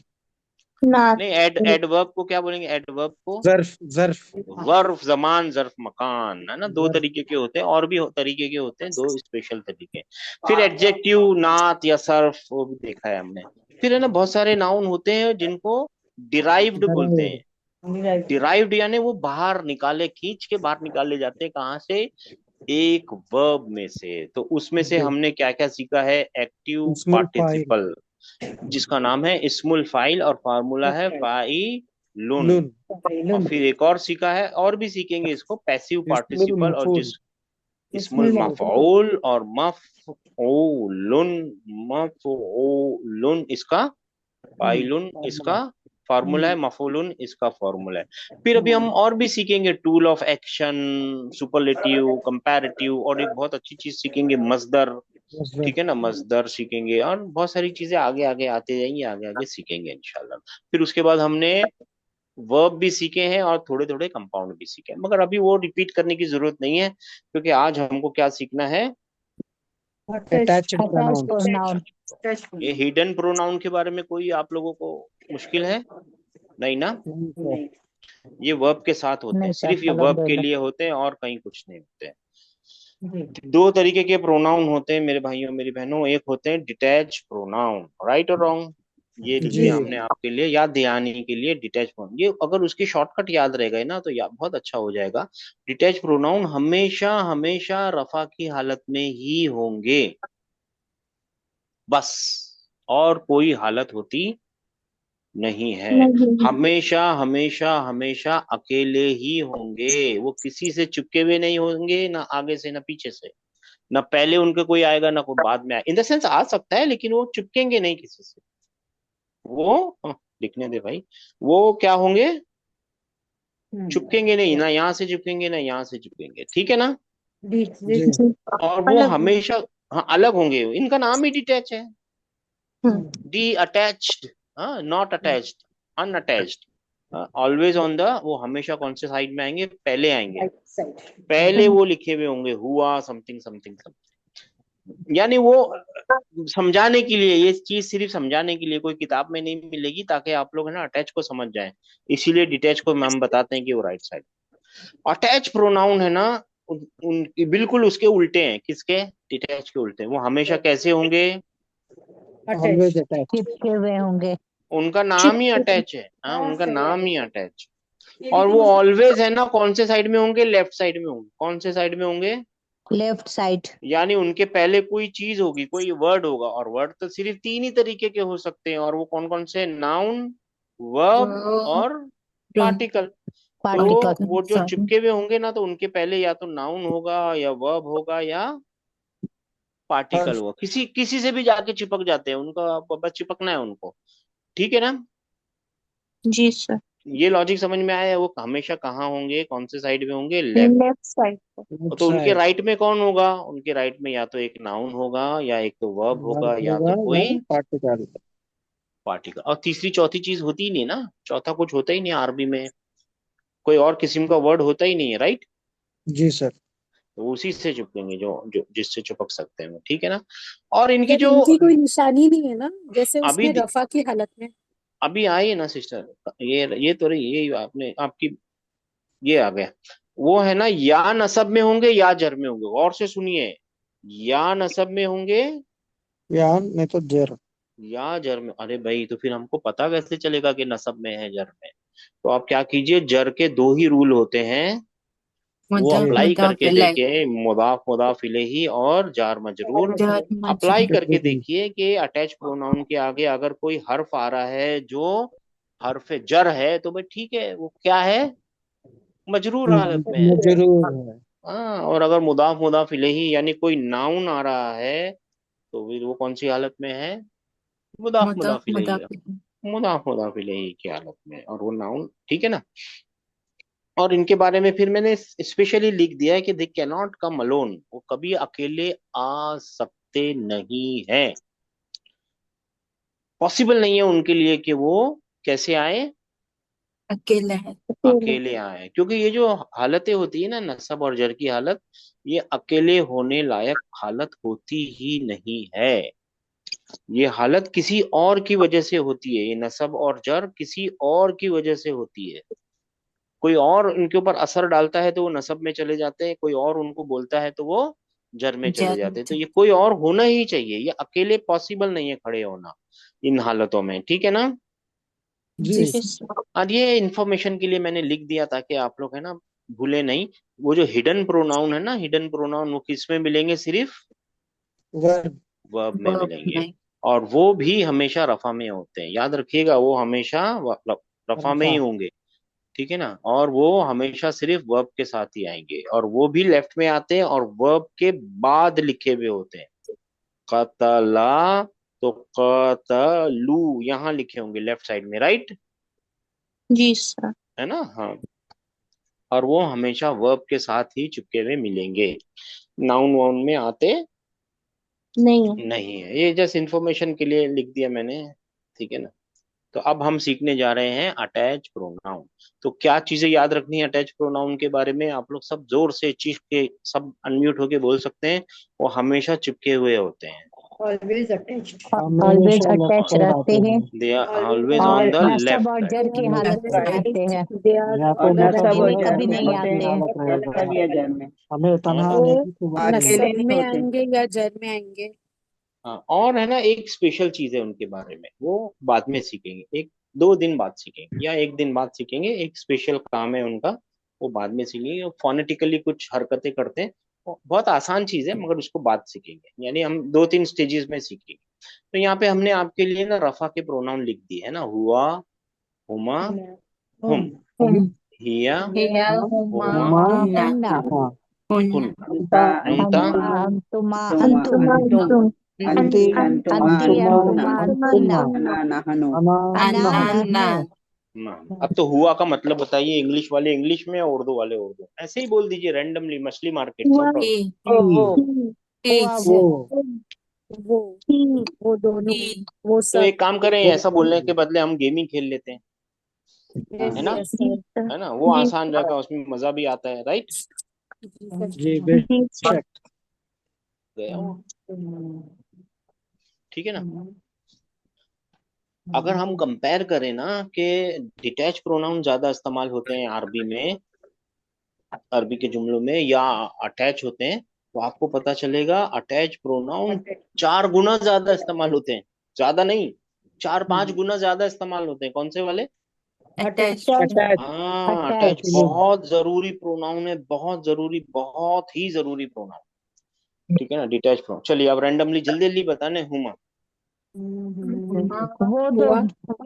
नाथ। नहीं, एडवर्ब को क्या बोलेंगे, एडवर्ब को जर्फ जर्फ वर्फ, जमान, जर्फ, मकान, है ना, दो जर्फ। तरीके के होते हैं, और भी तरीके के होते हैं, दो स्पेशल तरीके। फिर एडजेक्टिव, नात या सर्फ, वो भी देखा है हमने। फिर है ना, बहुत सारे नाउन होते हैं जिनको डिराइव्ड बोलते डराइव। हैं। डिराइव्ड यानी वो बाहर निकाले, खींच के बाहर निकाले जाते हैं, कहाँ से, एक वर्ब में से। तो उसमें से जी। हमने क्या क्या सीखा है, एक्टिव स्मॉल फाइल। पार्टिसिपल, जिसका नाम है इस्मुल फाइल, और फार्मूला है फाइलुन। लुन। और फिर एक और सीखा है, और भी सीखेंगे इसको, पैसिव इस्मुल पार्टिसिपल, और मफूल। जिस इस्मुल मफऊल और मफऊलुन, मफऊलुन इसका, फाइलुन इसका फॉर्मूला है, मफूलुन इसका फॉर्मूला है। फिर अभी हम और भी सीखेंगे, tool of action, superlative, comparative, और एक बहुत अच्छी चीज सीखेंगे, मजदर। मजदर। ठीक है ना, मजदर सीखेंगे, और बहुत सारी चीजें आगे आगे आते जाएंगे, आगे आगे सीखेंगे इंशाल्लाह। फिर उसके बाद हमने वर्ब भी सीखे हैं, और थोड़े थोड़े कंपाउंड भी सीखे हैं, मगर अभी वो रिपीट करने की जरूरत नहीं है, क्योंकि आज हमको क्या सीखना है, अटैच्ड प्रोनाउन। ये हिडन प्रोनाउन के बारे में कोई आप लोगों को मुश्किल है, नहीं ना। नहीं सर। ये वर्ब के साथ होते हैं, सिर्फ ये वर्ब के लिए होते हैं, और कहीं कुछ नहीं होते हैं। दो तरीके के प्रोनाउन होते हैं मेरे भाइयों मेरी बहनों, एक होते हैं डिटैच प्रोनाउन, राइट और रॉन्ग, ये लिख जी। दिया हमने आपके लिए याद दिलाने के लिए, डिटैच प्रोनाउन, ये अगर उसकी शॉर्टकट याद रह गए ना तो बहुत अच्छा हो जाएगा। डिटैच प्रोनाउन हमेशा हमेशा रफा की हालत में ही होंगे, बस, और कोई हालत होती नहीं है। नहीं। हमेशा हमेशा हमेशा अकेले ही होंगे, वो किसी से चिपके हुए नहीं होंगे, ना आगे से ना पीछे से, ना पहले उनके कोई आएगा ना कोई बाद में आएगा, इन द सेंस आ सकता है, लेकिन वो चिपकेंगे नहीं किसी से। वो लिखने दे भाई, वो क्या होंगे, चिपकेंगे नहीं, ना यहाँ से चिपकेंगे ना यहाँ से चिपकेंगे, ठीक है ना। जी। जी। और वो अलग। हमेशा, हाँ, अलग होंगे, इनका नाम ही डिटैच है, डी अटैच्ड, हाँ, not attached, unattached, always on the, वो हमेशा कौन से साइड में आएंगे, पहले आएंगे, पहले वो लिखे हुए होंगे, हुआ समथिंग समथिंग समथिंग, यानी वो समझाने के लिए, ये चीज सिर्फ समझाने के लिए, कोई किताब में नहीं मिलेगी, ताकि आप लोग है ना अटैच को समझ जाएं, इसीलिए डिटैच को हम बताते हैं कि वो राइट साइड। अटैच प्रोनाउन है ना, बिल्कुल उसके उल्टे हैं, किसके, डिटैच के उल्टे हैं। वो हमेशा कैसे होंगे, ऑलवेज अटैच। चिपके हुए होंगे। उनका नाम ही चिपके। अटैच है, हाँ, उनका नाम ही अटैच। और वो ऑलवेज है ना, कौन से साइड में होंगे, लेफ्ट साइड में होंगे, कौन से साइड में होंगे, लेफ्ट साइड। यानी उनके पहले कोई चीज होगी, कोई वर्ड होगा, और वर्ड तो सिर्फ तीन ही तरीके के हो सकते हैं, और वो कौन कौन से, नाउन, वर्ब और पार्टिकल। तो पार्टिकल। वो जो चिपके हुए होंगे ना, तो उनके पहले या तो नाउन होगा या वर्ब होगा या और पार्टिकल होगा, किसी किसी से भी जाके चिपक जाते हैं, उनका बस चिपकना है उनको, ठीक है ना। जी सर। ये लॉजिक समझ में आया है, वो हमेशा कहाँ होंगे, कौन से साइड में होंगे, लेफ्ट। Left side. लेफ्ट तो उनके साइड। राइट में कौन होगा, उनके राइट में या तो एक नाउन होगा, या एक तो वर्ब वर्ब होगा, या होगा तो या कोई पार्टिकल। पार्टिकल, और तीसरी चौथी चीज होती ही नहीं ना, चौथा कुछ होता ही नहीं अरबी में, कोई और किस्म का वर्ड होता ही नहीं है, राइट। जी सर। तो उसी से चिपकेंगे, जो जो जिससे चिपक सकते हैं वो, ठीक है ना। और इनकी सर जो इनकी कोई निशानी नहीं है ना, जैसे अभी उसमें रफा की हालत में। अभी आई है ना सिस्टर, ये तो रही, ये आपने आपकी, ये आ गया, वो है ना, या नसब में होंगे या जर में होंगे, गौर से सुनिए, या नसब में होंगे या नहीं तो जर। या जर में, अरे भाई, तो फिर हमको पता कैसे चलेगा कि नसब में है जर में। तो आप क्या कीजिए, जर के दो ही रूल होते हैं, वो जी। मुद्दा अप्लाई मुद्दा करके इलैह। देखिए, मुदाफ मुदाफ इलेही और जार मजरूर, जार अप्लाई मजरूर। करके देखिए कि अटैच प्रोनाउन के आगे अगर कोई हर्फ आ रहा है जो हर्फ जर है, तो भाई ठीक है, वो क्या है, मजरूर हालत में है। जरूर है। हाँ, और अगर मुदाफ मुदाफ इलेही यानी कोई नाउन आ रहा है, तो फिर वो कौन सी हालत में है, मुदाफ मुद्दा मुदाफ इलेही मुद्दा है, मुदाफ मुदाफ इलेही की हालत में, और वो नाउन, ठीक है ना। और इनके बारे में फिर मैंने स्पेशली लिख दिया है कि they can not come alone, वो कभी अकेले आ सकते नहीं है, पॉसिबल नहीं है उनके लिए कि वो कैसे आए, अकेले है। अकेले आए। क्योंकि ये जो हालतें होती है ना, नसब और जर की हालत, ये अकेले होने लायक हालत होती ही नहीं है। ये हालत किसी और की वजह से होती है, ये नसब और जर किसी और की वजह से होती है। कोई और उनके ऊपर असर डालता है तो वो नसब में चले जाते हैं, कोई और उनको बोलता है तो वो जर में चले जर जाते हैं। तो ये कोई और होना ही चाहिए, ये अकेले पॉसिबल नहीं है खड़े होना इन हालतों में, ठीक है ना। जी जी सर। और ये इन्फॉर्मेशन के लिए मैंने लिख दिया ताकि आप लोग है ना भूले नहीं। वो जो हिडन प्रोनाउन है ना, हिडन प्रोनाउन वो किस में मिलेंगे, सिर्फ वर्ब। वर्ब में वर्ब मिलेंगे। में। और वो भी हमेशा रफा में होते हैं, याद रखिएगा, वो हमेशा रफा में ही रफा। होंगे, ठीक है ना। और वो हमेशा सिर्फ वर्ब के साथ ही आएंगे, और वो भी लेफ्ट में आते हैं और वर्ब के बाद लिखे हुए होते हैं। कतला, तो कतलू यहाँ लिखे होंगे लेफ्ट साइड में, राइट, जी सर। है ना। हाँ, और वो हमेशा वर्ब के साथ ही चिपके हुए मिलेंगे, नाउन वाउन में आते नहीं। नहीं है। ये जस्ट इंफॉर्मेशन के लिए लिख दिया मैंने, ठीक है ना। तो अब हम सीखने जा रहे हैं अटैच प्रोनाउन। तो क्या चीजें याद रखनी है अटैच प्रोनाउन के बारे में, आप लोग सब जोर से चीख के सब अनम्यूट होके बोल सकते हैं। वो हमेशा चिपके हुए होते हैं, ऑलवेज अटैच्ड। ऑलवेज हमेशा लेफ्ट अटैच साइड रहते आते हैं हैं। दे आर ऑलवेज ऑलवेज और ऑन द नसब लेफ्ट और साइड। जर की हालत में लेफ्ट रहते हैं, दे आर या तो और लेफ्ट नसब और अकेले जर कभी में नहीं होते की आते हैं, हैं। हालत रहेगा। नसब या जर में। हमें तनहा और आने वो की सूरत अकेले नसब रहेगी। नहीं में होते। आएंगे या जर में आएंगे। हाँ, और है ना एक स्पेशल चीज है उनके बारे में, वो बाद में सीखेंगे, एक दो दिन बाद सीखेंगे या एक दिन बाद सीखेंगे। एक स्पेशल काम है उनका, वो बाद में सीखेंगे। फोनेटिकली कुछ हरकतें करते हैं, वो बहुत आसान चीज है, मगर उसको बाद सीखेंगे, यानी हम दो तीन स्टेजेस में सीखेंगे। तो यहाँ पे हमने आपके लिए ना रफा के प्रोनाउन लिख दिए है ना, हुआ, हुमा, होम। हुम, हुम। हिया, हिया, हुमा, हुमा, हुमा हुन्ना। अन्ना, हुमा हुन्ना। हुन्ना, अंता अंता, अंतुमा अंतुमा, अंतुमा अंतुम, अंतुम अंति अंति अंतुमा अंति, अंतुमा अंतुमा, अंतुन्ना अंतुन्ना, अना नहनु। अना अन्ना, नहनु। अन्ना। ना। अब तो हुआ का मतलब बताइए, इंग्लिश वाले इंग्लिश में और उर्दू वाले उर्दू, ऐसे ही बोल दीजिए रैंडमली, मछली मार्केट, नो टी। प्रॉब्लम। ओ वो हुआ टीच। वो वो वो दोनों, टी। वो तो सब। एक काम करें, ऐसा बोलने के बदले हम गेमिंग खेल लेते हैं, हाँ है यस ना, यस सर। है ना, वो आसान रहेगा, उसमें मजा भी आता है, राइट। जी सर। जी बेशक। गया वो, ठीक है ना। अगर हम कंपेयर करें ना कि डिटैच प्रोनाउन ज्यादा इस्तेमाल होते हैं अरबी में, अरबी के जुमलों में, या अटैच होते हैं, तो आपको पता चलेगा अटैच प्रोनाउन 4 गुना ज्यादा इस्तेमाल होते हैं। ज्यादा नहीं, 4-5 गुना ज्यादा इस्तेमाल होते हैं। कौन से वाले? अटैच। अटैच। हाँ, अटैच अटैच। बहुत जरूरी प्रोनाउन है, बहुत जरूरी, बहुत ही जरूरी प्रोनाउन, ठीक है ना, डिटैच प्रोनाउन। चलिए अब रैंडमली जल्दी जल्दी बताने, हुमा। वो दो, हुआ वो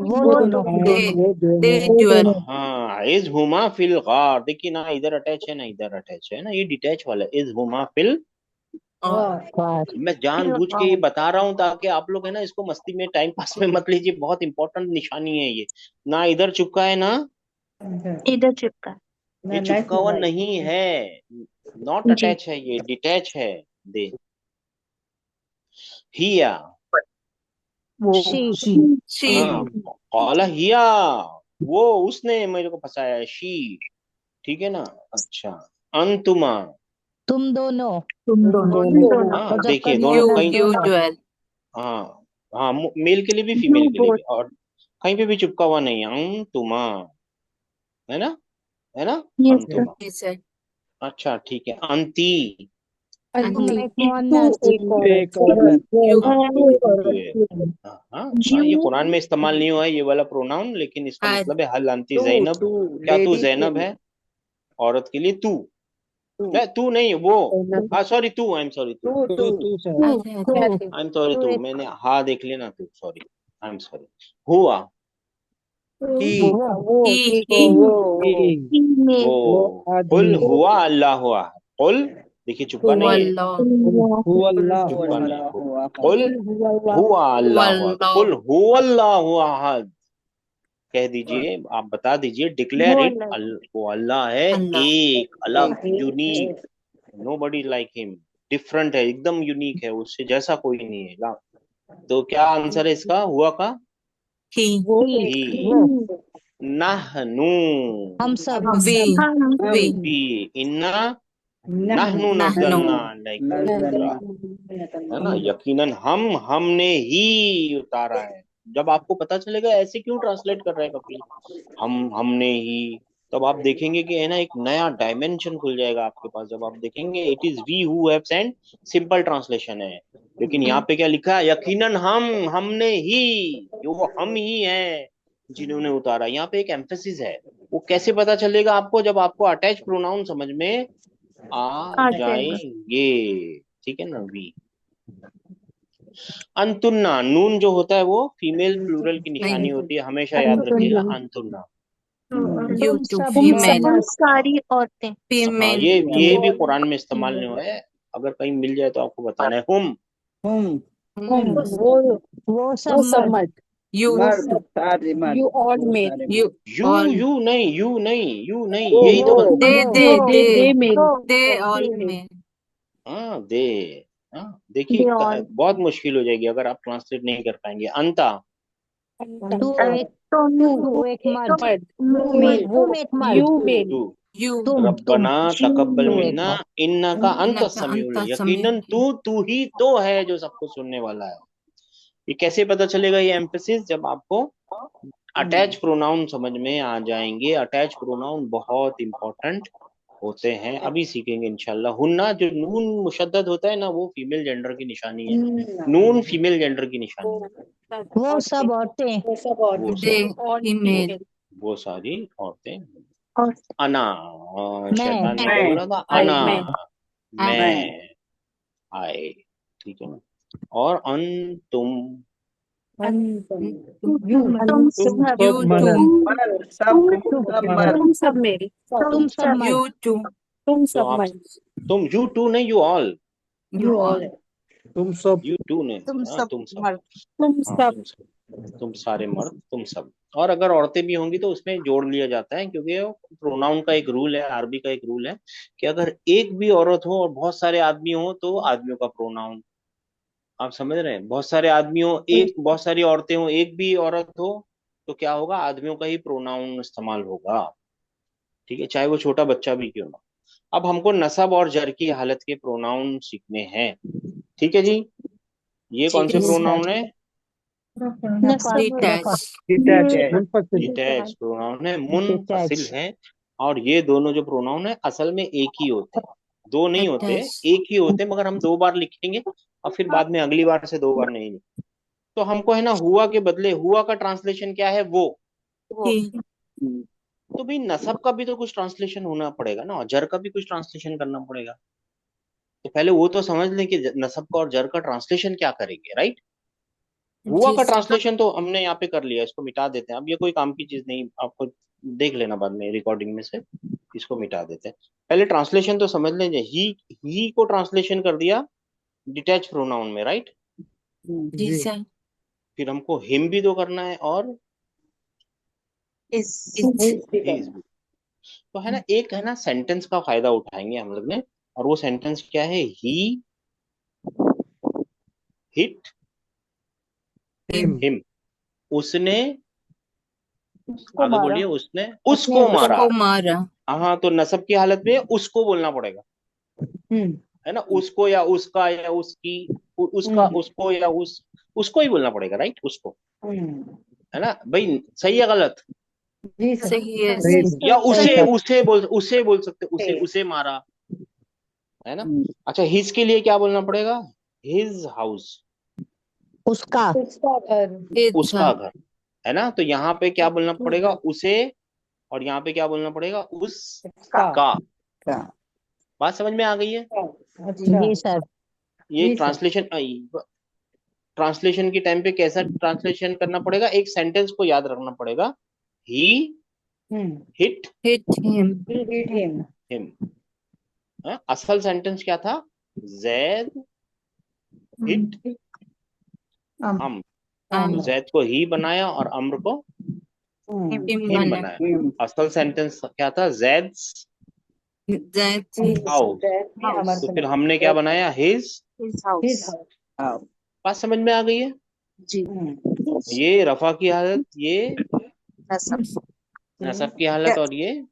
वो दोनों। दोनों। दे। वो दे दोनों ज्वेल। हाँ, इज हुमा फिल गार, देखिए ना इधर अटैच है ना इधर अटैच है ना, ये डिटैच वाला इज हुमा फिल। और बस। मैं जानबूझ के ये बता रहा हूँ ताकि आप लोग है ना इसको मस्ती में टाइम पास में मत लीजिए, बहुत इंपॉर्टेंट निशानी है ये। ना इधर चिपका है ना इधर चिपका। ये ना लेफ्ट चिपका ना हुआ राइट। नहीं है, नॉट जी। अटैच है, ये डिटैच है। दे, हिया, वो शी, शी। हाँ, कौला हिया, वो उसने मेरे को फंसाया है, शी, ठीक है ना। अच्छा, अंतुमा, तुम दोनों। तुम दोनों। तो हाँ जब देखिए करना दोनों है यू। तब कहीं, यू दोनों। ज्वेल। हाँ, हाँ, मेल के लिए भी यू फीमेल के लिए बोथ। भी, और कहीं पे भी चिपका हुआ नहीं है, अंतुमा, है ना, है ना, यस सर। अंतुमा। जी सर। अच्छा ठीक है, अंती, तुम अंती। एक मुअन्नस। एक औरत। एक औरत। यू। हाँ, यू। हाँ हाँ हाँ, ये कुरान में इस्तेमाल नहीं हुआ है ये वाला प्रोनाउन, लेकिन इसका हर। मतलब है हल अंती टू जैनब, टू क्या तू लेडीज के जैनब लिए। है, औरत के लिए तू, टू नहीं तू नहीं वो, हाँ सॉरी तू, आई एम सॉरी तू, टू टू तू से आधे आधे। आई एम सॉरी तो तू, एक मैंने हाँ देख लेना, तू सॉरी, आई एम सॉरी। हुआ, ही वो ही। ओ ही। वो वो, वो कुल आदमी। हुआ अल्लाह हुआ, कुल, देखिए चुपका हुआ नहीं है, अल्लाह। हु अल्लाह चुपका नहीं है, हुआ कुल कुल हुआ अल्लाह। हुआ हुआ अल्लाह हुआ, अल्लाह। कुल हुआ अल्लाह अहद, कह दीजिए, आप बता दीजिए, डिक्लेयर वो इट, वो अल्लाह है, अल्लाह एक, अलग, एक unique, nobody like him, different है, एकदम यूनिक है, उससे जैसा कोई नहीं है। तो क्या आंसर है इसका, हुआ का? ही ही ही। वो नहनु, हम सब वी हम वी वी, इन्ना नहनु नहनु नज़लना, लाइक पूरा, है ना, यकीनन हमने ही उतारा है। जब आपको पता चलेगा ऐसे क्यों ट्रांसलेट कर रहे हैं कपिल, हमने ही, तब आप देखेंगे कि है ना, एक नया डायमेंशन खुल जाएगा आपके पास। जब आप देखेंगे it is we who have sent, simple translation है, लेकिन यहाँ पे क्या लिखा है, यकीनन हमने ही, ये वो हम ही है जिन्होंने उतारा। यहाँ पे एक एम्फेसिस है। वो कैसे पता चलेगा आपको, जब आपको अटैच प्रोनाउन समझ में आ आ जाएगा। जाएंगे। ठीक है ना, वी। अंतुन्ना, नून जो होता है वो फीमेल प्लूरल की निशानी नहीं होती है, हमेशा याद रखिएगा, अंतुन्ना। यू तुम टू सब फीमेल हाँ, सारी औरतें। हाँ, फीमेल ये भी कुरान में इस्तेमाल नहीं हुआ है, अगर कहीं मिल जाए तो आपको बताना है। हम वो सब मर्द यू मर्द सारे मर्द यू ऑल वो मेल सारे यू यू ऑल यू नहीं, यू नहीं, यही तो गलती। दे दे दे दो दे ऑल में हाँ, दे। हाँ, देखिए, दे ऑल। बहुत मुश्किल हो जाएगी अगर आप ट्रांसलेट नहीं कर पाएंगे। अंता, तू एक तुम तू एक मर्द मेल तुम एक मर्द तू, यू तुम रब्बना तकब्बल तू एक मिन्ना मर्द इन्नका अंत इन्नका समीउल, अंता यकीनन समीउल तू ही तो है जो सबको सुनने वाला है। ये कैसे पता चलेगा, ये एम्फेसिस, जब आपको अटैच प्रोनाउन समझ में आ जाएंगे। अटैच प्रोनाउन बहुत इंपॉर्टेंट होते हैं, अभी सीखेंगे इंशाल्लाह। हुन्ना, जो नून मुशद्दद होता है ना, वो फीमेल जेंडर की निशानी है। नून फीमेल जेंडर की निशानी है। वो सब औरतें वो दे सब, फीमेल वो सारी औरतें। और अना, मैं शैतान ने क्या बोला था, अना, मैं मैं, आए। ठीक है ना। और अन, तुम, तुम सब। यू सब टू मर्द सब मर्द तुम सब मेल तुम सब सब। यू मर्द टू तो आप, तुम यू टू नहीं, यू ऑल, यू ऑल तुम सब यू टू नहीं, तुम हाँ, सब तुम सब, मर्द। हाँ, तुम सब, तुम सारे मर्द, तुम सब। और अगर औरतें भी होंगी तो उसमें जोड़ लिया जाता है, क्योंकि प्रोनाउन का एक रूल है, अरबी का एक रूल है कि अगर एक भी औरत हो और बहुत सारे आदमी हो तो आदमियों का प्रोनाउन। आप समझ रहे हैं, बहुत सारे आदमी हो, एक, बहुत सारी औरतें हो, एक भी औरत हो, तो क्या होगा, आदमियों का ही प्रोनाउन इस्तेमाल होगा। ठीक है, चाहे वो छोटा बच्चा भी क्यों ना। अब हमको नसब और जर की हालत के प्रोनाउन सीखने हैं। ठीक है जी, ये कौन ठीक से है प्रोनाउन है? डिटैच ये मुनफसिल डिटैच प्रोनाउन है, डिटैच मुनफसिल है। और ये दोनों जो प्रोनाउन है असल में एक ही होते हैं, दो नहीं होते, अटैच एक ही होते हैं, मगर हम दो बार लिखेंगे और फिर बाद में अगली बार से दो बार नहीं। तो हमको है ना, हुआ के बदले हुआ का ट्रांसलेशन क्या है, वो। ही तो भाई नसब का भी तो कुछ ट्रांसलेशन होना पड़ेगा ना, और जर का भी कुछ ट्रांसलेशन करना पड़ेगा। तो पहले वो तो समझ लें कि नसब का और जर का ट्रांसलेशन क्या करेंगे, राइट। हुआ जी का सर ट्रांसलेशन तो हमने यहाँ पे कर लिया, इसको मिटा देते हैं, अब ये कोई काम की चीज नहीं, आपको देख लेना बाद में रिकॉर्डिंग में से, इसको मिटा देते हैं। पहले ट्रांसलेशन तो समझ लेंगे, ही को ट्रांसलेशन कर दिया डिटैच प्रोनाउन में, राइट। जी जी सर फिर हमको हिम भी तो करना है, और इस his भी। तो है ना, एक है ना सेंटेंस का फायदा उठाएंगे हम लोग ने, और वो सेंटेंस क्या है, ही हिट हिम हिम, उसने, उसको आगे मारा। बोलिए, उसने उसको मारा। उसको मारा हाँ, तो नसब की हालत में उसको बोलना पड़ेगा, है ना, उसको या उसका या उसकी, उसका, उसको या उसको ही बोलना पड़ेगा, राइट, उसको, है ना भाई, सही है गलत? सही है सही या सही उसे बोल सकते, उसे मारा, है ना। अच्छा, हिज के लिए क्या बोलना पड़ेगा, हिज हाउस, उसका इट्स उसका घर, है ना। तो यहाँ पे क्या बोलना पड़ेगा, उसे, और यहाँ पे क्या बोलना पड़ेगा, उसका। बात समझ में आ गई है? जी सर ये ट्रांसलेशन, ट्रांसलेशन के टाइम पे कैसा ट्रांसलेशन करना पड़ेगा, एक सेंटेंस को याद रखना पड़ेगा, ही हिट हिट हिम हिम। असल सेंटेंस क्या था, जैद हिट अम्र। तो um, जैद को ही बनाया और अम्र को हिम हिम हिम बना। बनाया। हिम असल सेंटेंस क्या था? ज़ैड्स दैट्स हाउस। हाउस, तो फिर हमने क्या बनाया? हिज। His house. हाउस। बात समझ में आ गई है? जी। ये रफा की हालत, ये नसब। नसब की हालत, और ये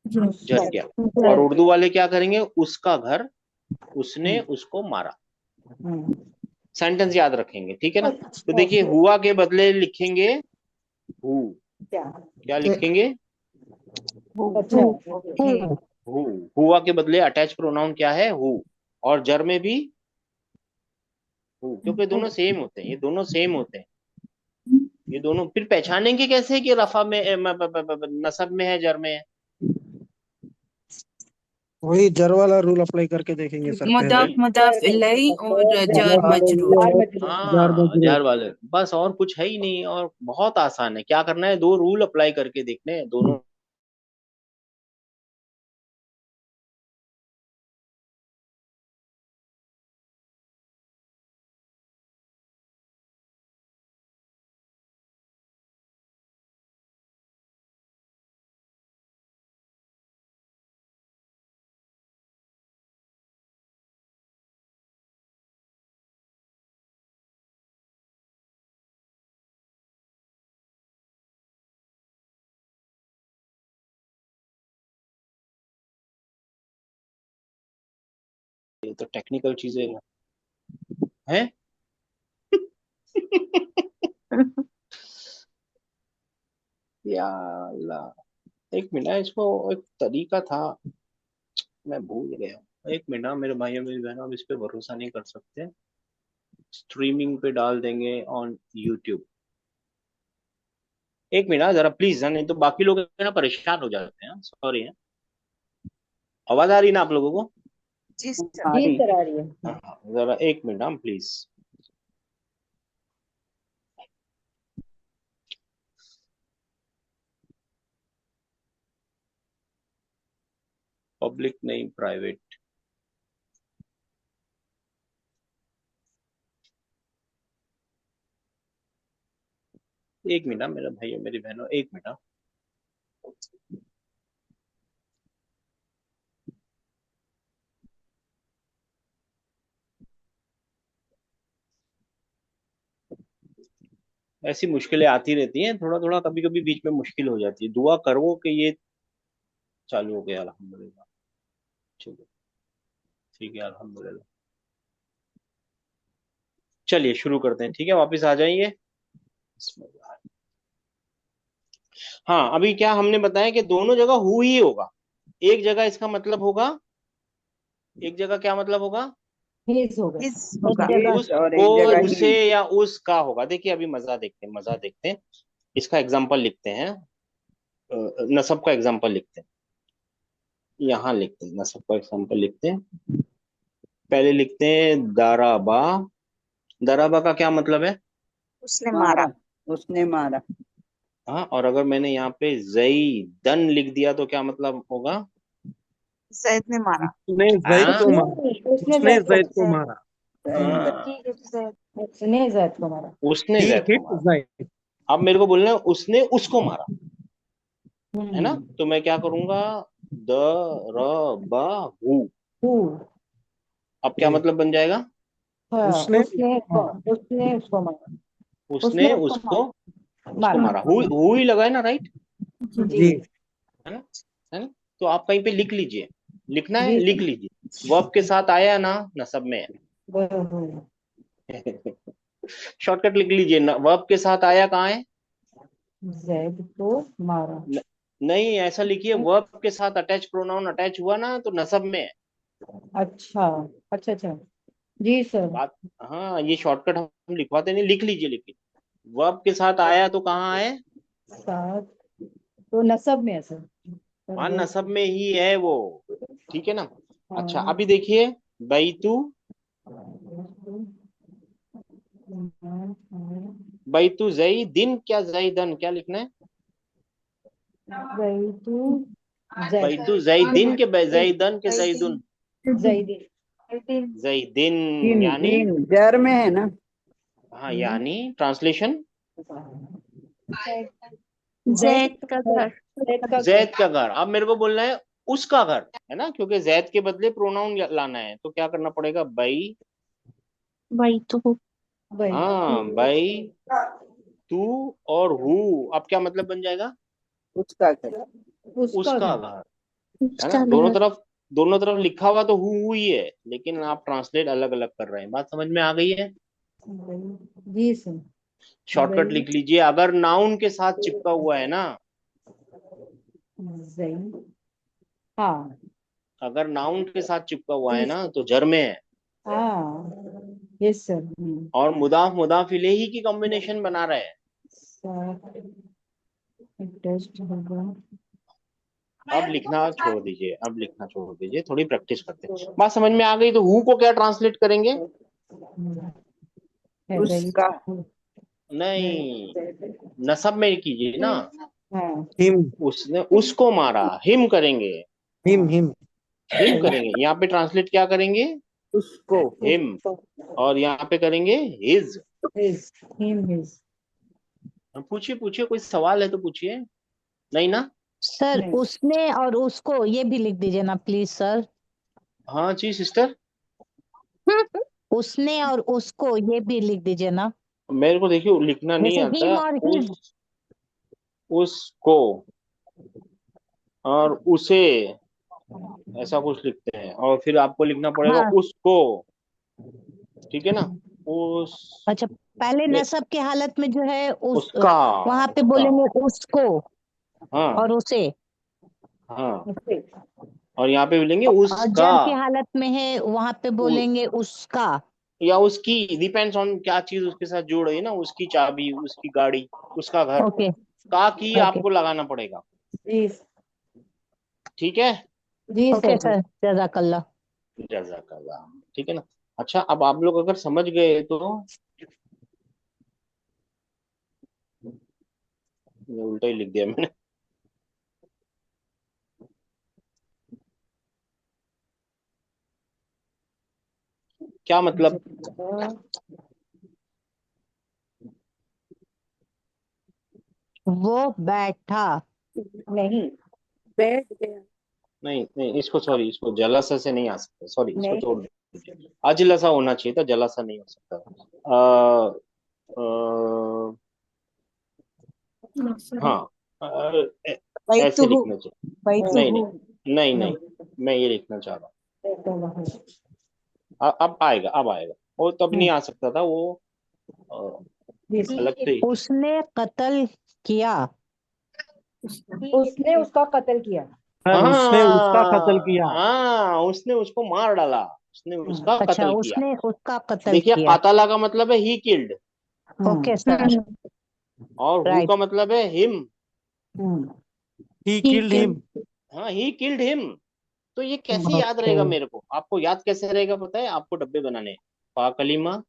जर जर। की हालत। और उर्दू वाले क्या करेंगे? उसका घर, उसने उसको मारा। सेंटेंस याद रखेंगे, ठीक है ना? तो देखिए, हुआ के बदले लिखेंगे हु। क्या लिखेंगे? ओके। हु। हुआ के बदले अटैच प्रोनाउन क्या है? हु। और जर में भी हु, क्योंकि दोनों सेम होते हैं, ये दोनों सेम होते हैं। ये दोनों फिर पहचानेंगे कैसे कि रफा में नसब में है, जर में है? वही जर वाला रूल अप्लाई करके देखेंगे सर पहले। मुदाफ मुदाफ इलैहि और जार जार मजरूर। जार हाँ, मजरूर। जार वाले, बस और कुछ है ही नहीं। और बहुत आसान है। क्या करना है? दो रूल अप्लाई करके देखने हैं, दोनों। ये तो टेक्निकल चीजें हैं। या अल्लाह, एक मिनट, इसको एक तरीका था, मैं भूल गया। एक मिनट, मेरे भाइयों मेरी बहनों, अब इस पे भरोसा नहीं कर सकते। स्ट्रीमिंग पे डाल देंगे ऑन यूट्यूब। एक मिनट जरा प्लीज, नहीं तो बाकी लोग है ना परेशान हो जाते हैं। सॉरी है। आवाज आ रही ना आप लोगों को? जी सर। आ रही। हाँ, जरा एक मिनट हम प्लीज। पब्लिक नहीं, प्राइवेट। एक मिनट मेरे भाइयों मेरी बहनों, एक मिनट। ऐसी मुश्किलें आती रहती हैं, थोड़ा थोड़ा कभी कभी बीच में मुश्किल हो जाती है। दुआ करो कि ये चालू हो गया, अल्हम्दुलिल्लाह। चलो, ठीक है, अल्हम्दुलिल्लाह। चलिए शुरू करते हैं, ठीक है? वापस आ जाइए। बिस्मिल्लाह। हाँ, अभी क्या हमने बताया कि दोनों जगह हु ही होगा। एक जगह इसका मतलब होगा, एक जगह क्या मतलब होगा? हिज होगा। हिज और उसको, एक जगह उसे ही। या उसका होगा। देखिए अभी मजा देखते हैं, मजा देखते हैं। इसका एग्जाम्पल लिखते हैं। नसब का एग्जाम्पल लिखते हैं। यहाँ लिखते हैं, नसब का एग्जाम्पल लिखते हैं। पहले लिखते हैं दाराबा। दाराबा का क्या मतलब है? उसने मारा। मारा। उसने मारा। हाँ, और अगर मैंने यहाँ पे जईदन लिख दिया तो क्या मतलब होगा? जैद ने मारा। उसने जैद हाँ, को मारा। उसने जैद को जैद। मारा। हाँ, जैद। उसने ही जैद को हिट मारा। जैद। अब मेरे को बोलना है उसने उसको मारा, है ना? तो मैं क्या करूंगा? द र ब हु। अब क्या जी। मतलब बन जाएगा? उसने उसको मारा। उसने उसको उसको मारा। हु ही लगा है ना, राइट? जी। है ना? है ना? तो आप कहीं पे लिख लीजिए। लिखना है, लिख लीजिए। वर्ब के साथ आया ना, नसब में है। शॉर्टकट लिख लीजिए ना, वर्ब के साथ आया कहाँ है? न, नहीं, ऐसा लिखिए, वर्ब के साथ अटैच प्रोनाउन अटैच हुआ ना तो नसब में है। बात, हाँ, ये शॉर्टकट हम लिखवाते नहीं, लिख लीजिए। लेकिन वर्ब के साथ आया तो कहाँ है? वहां नसब में ही है वो, ठीक है ना? अच्छा, अभी देखिए, बैतू। बैतू जई दिन, क्या जईदन क्या लिखना है? बैतू जईदिन के जईदन के जईदुन? जईदिन। इन यानी, इन जर में है ना। हाँ, यानी ट्रांसलेशन। जैद का घर। जैद का घर। अब मेरे को बोलना है उसका घर, है ना, क्योंकि जैद के बदले प्रोनाउन लाना है, तो क्या करना पड़ेगा? भाई, वही तो। हाँ भाई, तू और हु। अब क्या मतलब बन जाएगा? उसका घर। उसका घर, है ना। उसका दोनों घर। तरफ, दोनों तरफ लिखा हुआ तो हु ही है, लेकिन आप ट्रांसलेट अलग अलग कर रहे हैं। बात समझ में आ गई है? जी सर। शॉर्टकट लिख लीजिए। अगर नाउन के साथ चिपका हुआ है ना, हाँ अगर नाउन के साथ चिपका हुआ है ना, तो जर में है। हाँ यस सर। और मुदाफ मुदाफ इलेही की कॉम्बिनेशन बना रहा है। टेस्ट होगा। अब लिखना छोड़ दीजिए, अब लिखना छोड़ दीजिए, थोड़ी प्रैक्टिस करते हैं। बात समझ में आ गई? तो हु को क्या ट्रांसलेट करेंगे? उसका। नहीं, नसब में कीजिए ना। हिम उसने उसको मारा, हिम करेंगे। हिम हिम करेंगे। यहाँ पे ट्रांसलेट क्या करेंगे? उसको। हिम। और यहाँ पे करेंगे हिज। पूछिए पूछिए, कोई सवाल है तो पूछिए। नहीं ना? सर उसने और उसको ये भी लिख दीजिए ना प्लीज सर। हाँ जी सिस्टर। उसने और उसको ये भी लिख दीजिए ना। मेरे को देखिए लिखना नहीं जैसे आता। हिम और हिज। उसको और उसे, ऐसा कुछ लिखते हैं, और फिर आपको लिखना पड़ेगा हाँ उसको। ठीक है ना? उस अच्छा, पहले नसब की हालत में जो है उस उसका वहां पे उसका बोलेंगे उसको हाँ और उसे। हाँ। और यहाँ पे बोलेंगे और उसका। जर की हालत में है वहां पे उ, बोलेंगे उसका। या उसकी, डिपेंड्स ऑन क्या चीज उसके साथ जुड़ रही है ना। उसकी चाबी, उसकी गाड़ी, उसका घर। ओके का की ओके आपको लगाना पड़ेगा। जी। ठीक है? जी ओके सर जज़ाकल्ला। जज़ाकल्लाह। ठीक है ना? अच्छा, अब आप लोग अगर समझ गए तो, ये उल्टा ही लिख दिया मैंने। क्या मतलब? वो बैठा नहीं बैठ गया। नहीं नहीं, इसको सॉरी, इसको जलासा से नहीं आ सकता। सॉरी, इसको छोड़ दीजिए। अजलसा होना चाहिए था, जलासा नहीं हो सकता। आ, आ, हाँ, भाई ऐसे तू हु। लिखना चाहिए। भाई तू नहीं हु। नहीं नहीं नहीं, मैं ये लिखना चाह रहा हूँ। अब आएगा, अब आएगा। वो तब नहीं आ सकता था वो, अ, अलग से ही। उसने कत्ल किया। उसने उसका कत्ल किया। सर उसने उसका कत्ल हाँ किया। हाँ, उसने उसको मार डाला, उसने उसका अच्छा कत्ल किया। उसने उसका कत्ल देखिए, किया। कातला का मतलब है ही किल्ड, ओके सर और हु राइट। का मतलब है हिम। ही ठीक किल्ड है। हिम। हाँ, ही किल्ड हिम। तो ये कैसे याद रहेगा मेरे को? आपको याद कैसे रहेगा पता है? आपको डब्बे बनाने हैं। फा कलीमा,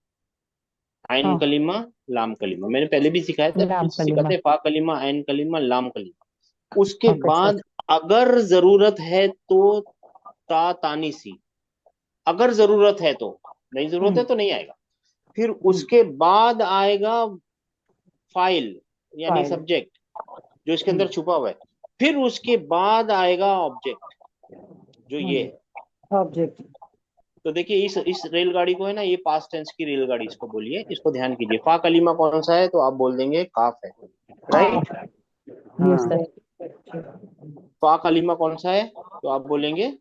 आइन हाँ कलीमा, लाम कलीमा। मैंने पहले भी सिखाया था, फिर राम से कलीमा। सिखाते हैं। फा कलीमा, आइन कलीमा, लाम कलीमा। उसके ओके सर। बाद अगर जरूरत है तो ता तानीसी। अगर जरूरत है तो, नहीं जरूरत है तो नहीं आएगा। फिर उसके बाद आएगा फाइल, यानी सब्जेक्ट, जो इसके अंदर छुपा हुआ है। फिर उसके बाद आएगा ऑब्जेक्ट, जो ये है। ऑब्जेक्ट। तो देखिए, इस रेलगाड़ी को है ना, ये पास्ट टेंस की रेलगाड़ी इसको बोलिए। इसको ध्यान कीजिए। फा कलीमा कौन सा है? तो आप बोल देंगे काफ है, राइट। यस हाँ। सर। फा कलीमा कौन सा है? तो आप बोलेंगे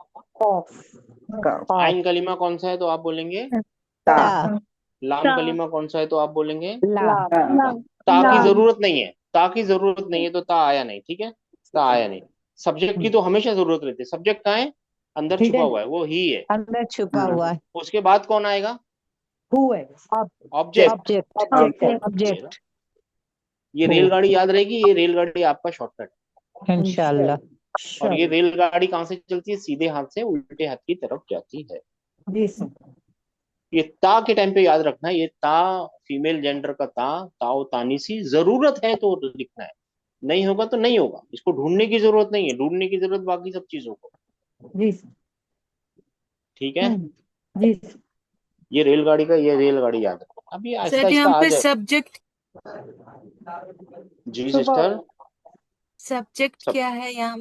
का। आइन कलीमा कौन सा है? तो आप बोलेंगे ता। ता लाम ता। कलीमा कौन सा है? तो आप बोलेंगे ला। ता। ला। ता ला। की जरूरत नहीं है, ता की जरूरत नहीं है, तो ता आया नहीं। ठीक है, ता आया नहीं। सब्जेक्ट की तो हमेशा जरूरत रहती है। सब्जेक्ट कहाँ है? अंदर छुपा हिडन हुआ है, वो ही है। अंदर छुपा हाँ। हुआ है। उसके बाद कौन आएगा? हु है। ऑब्जेक्ट। Object object. ऑब्जेक्ट। ये रेलगाड़ी याद रहेगी, ये रेलगाड़ी आपका शॉर्टकट है। इंशाल्लाह। और ये रेलगाड़ी कहाँ से चलती है? सीधे हाथ से उल्टे हाथ की तरफ जाती है। जी सर। ये ता के टाइम पे याद रखना, ये ता फीमेल जेंडर का ता, ताओ तानीसी। जरूरत है तो लिखना है, नहीं होगा तो नहीं होगा। इसको ढूंढने की जरूरत नहीं है, ढूंढने की जरूरत बाकी सब चीजों को। जी सर। ठीक है? जी सर। ये रेलगाड़ी का, ये रेलगाड़ी याद रखना। अब ये आहिस्ता सर आहिस्ता यहाँ आ पे जाए। सब्जेक्ट जी सुबह। सिस्टर। सब्जेक्ट सब क्या है यहाँ?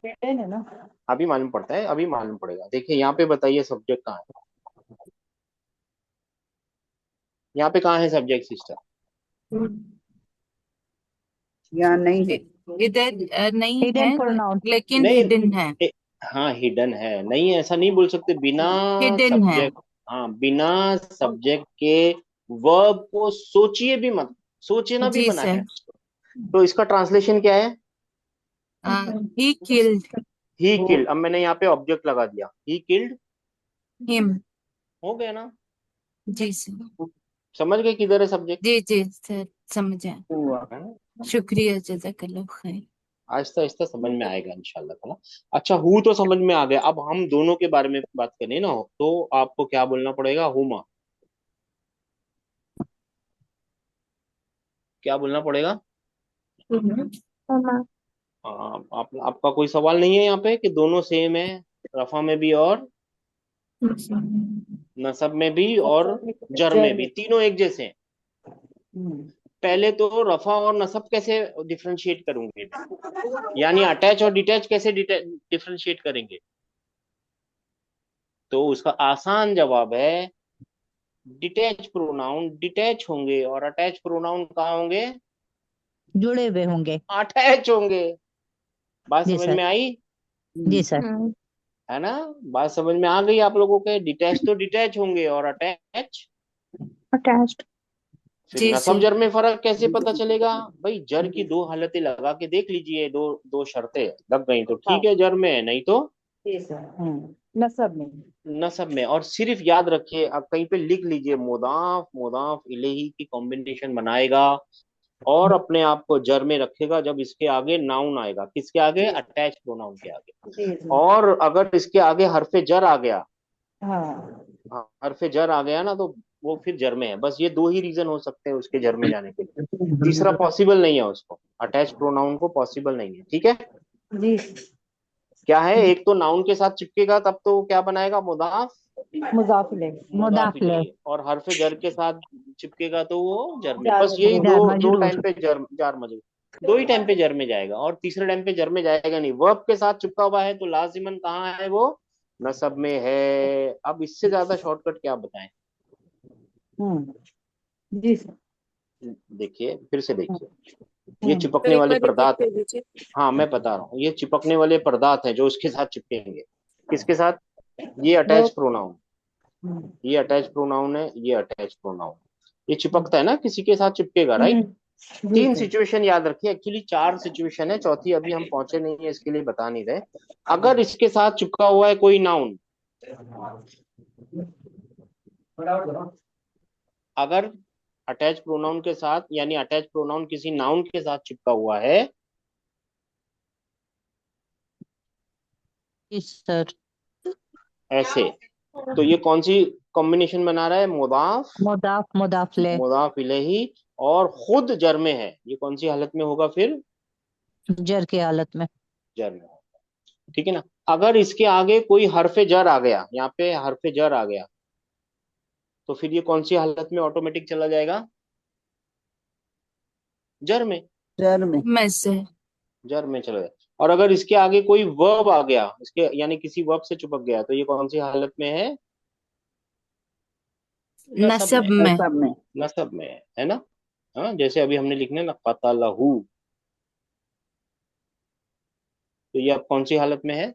hidden है ना? अभी मालूम पड़ता है, अभी मालूम पड़ेगा। देखिए यहाँ पे बताइए सब्जेक्ट कहाँ है, यहाँ पे कहाँ है सब्जेक्ट सिस्टर? यहाँ नहीं है। इधर नहीं हिडन है, प्रोनाउन। लेकिन नहीं हिडन है। ए, हाँ हिडन है, नहीं ऐसा नहीं बोल सकते बिना हिडन है। सब्जेक्ट। हाँ बिना सब्जेक्ट के वर्ब को सोचिए भी मत, सोचना भी जी मना है। सर। तो इसका ट्रांसलेशन क्या है? ही किल्ड ही वो किल्ड। अब मैंने यहाँ पे ऑब्जेक्ट लगा दिया, ही किल्ड, हिम। हो गया ना? जी सर। समझ गए किधर है सब्जेक्ट? जी जी सर, समझा। हुआ। है ना? शुक्रिया, जज़ाकल्लाह खैर। आहिस्ता आहिस्ता समझ में आएगा इंशाल्लाह ताला। अच्छा हु तो समझ में आ गया, अब हम दोनों के बारे में बात करें ना, तो आपको क्या बोलना पड़ेगा? हुमा। क्या बोलना पड़ेगा? आपका कोई सवाल नहीं है यहाँ पे कि दोनों सेम है, रफा में भी और नसब में भी और जर में भी, तीनों एक जैसे हैं। हम्म, पहले तो रफा और नसब कैसे डिफरेंशिएट करूंगे, यानी अटैच और डिटैच कैसे डिफरेंशिएट करेंगे? तो उसका आसान जवाब है डिटैच प्रोनाउन डिटैच होंगे और अटैच प्रोनाउन कहाँ होंगे? जुड़े हुए होंगे। अटैच होंगे। बात जी समझ सर। में आई? जी हम्म, सर। है ना? बात समझ में आ गई आप लोगों के? डिटैच तो डिटैच होंगे और अटैच। अटैच्ड। फिर जी नसब सर। जर में फर्क कैसे पता चलेगा? भाई जर की दो हालतें लगा के देख लीजिए, दो दो शर्तें लग गई तो हाँ, ठीक है जर में है, नहीं तो जी सर। नसब में। नसब में। और सिर्फ याद रखिए, आप कहीं पे लिख लीजिए, मुदाफ मुदाफ इलेही की कॉम्बिनेशन बनाएगा और अपने आप को जर में रखेगा जब इसके आगे नाउन आएगा। किसके आगे? जी अटैच प्रोनाउन के आगे। जी सर। और अगर इसके आगे हरफे जर आ गया, हाँ हरफे जर आ गया ना, तो वो फिर जर में है। बस ये दो ही रीजन हो सकते हैं उसके जर में जाने के लिए, तीसरा पॉसिबल नहीं है उसको, अटैच प्रोनाउन को पॉसिबल नहीं है। ठीक है? जी। क्या है, एक तो नाउन के साथ चिपकेगा तब तो क्या बनाएगा? मुदाफ मुजाफिले। मुदाफ मुदाफले। इलेही। और हरफे जर के साथ चिपकेगा तो वो जर में। जार बस यही मजरूर। दो, जार दो मजरूर। टाइम पे जर जार मजरूर, दो ही टाइम पे जर में जाएगा और तीसरे टाइम पे जर में जाएगा नहीं। वर्ब के साथ चिपका हुआ है तो लाजिमन कहाँ है वो? नसब में है। अब इससे ज्यादा शॉर्टकट क्या बताएं? जी सर। देखिए फिर से देखिए, ये हम्म, तो चिपकने एक वाले बार रिपीट पर्दात। कर दीजिए। हाँ मैं बता रहा हूँ, ये चिपकने वाले पर्दात हैं जो उसके साथ चिपकेंगे। किसके साथ? ये अटैच वो प्रोनाउन, हम्म, ये अटैच प्रोनाउन है, ये अटैच प्रोनाउन। ये चिपकता है ना, किसी के साथ चिपकेगा, राइट? जी तीन सर। सिचुएशन याद रखिए, एक्चुअली चार सिचुएशन है, चौथी अभी हम पहुंचे नहीं है इसके लिए बता नहीं रहे। अगर इसके साथ चिपका हुआ है कोई नाउन, अगर अटैच प्रोनाउन के साथ, यानी अटैच प्रोनाउन किसी नाउन के साथ चिपका हुआ है, जी सर। ऐसे, तो ये कौन सी कॉम्बिनेशन बना रहा है? मुदाफ मुदाफ मुदाफले। मुदाफ इलेही और खुद जर में है। ये कौन सी हालत में होगा फिर? जर की हालत में। जर में। ठीक है ना? अगर इसके आगे कोई हरफे जर आ गया, यहाँ पे हरफे जर आ गया, तो फिर ये कौन सी हालत में ऑटोमेटिक चला जाएगा? जर में। जर में। मैं से जर में चला जाएगा। और अगर इसके आगे कोई वर्ब आ गया, इसके यानी किसी वर्ब से चिपक गया, तो ये कौन सी हालत में है? नसब नसब में। में। नसब में। नसब में है ना? हाँ जैसे अभी हमने लिखने ना कतलहू, तो ये अब कौन सी हालत में है?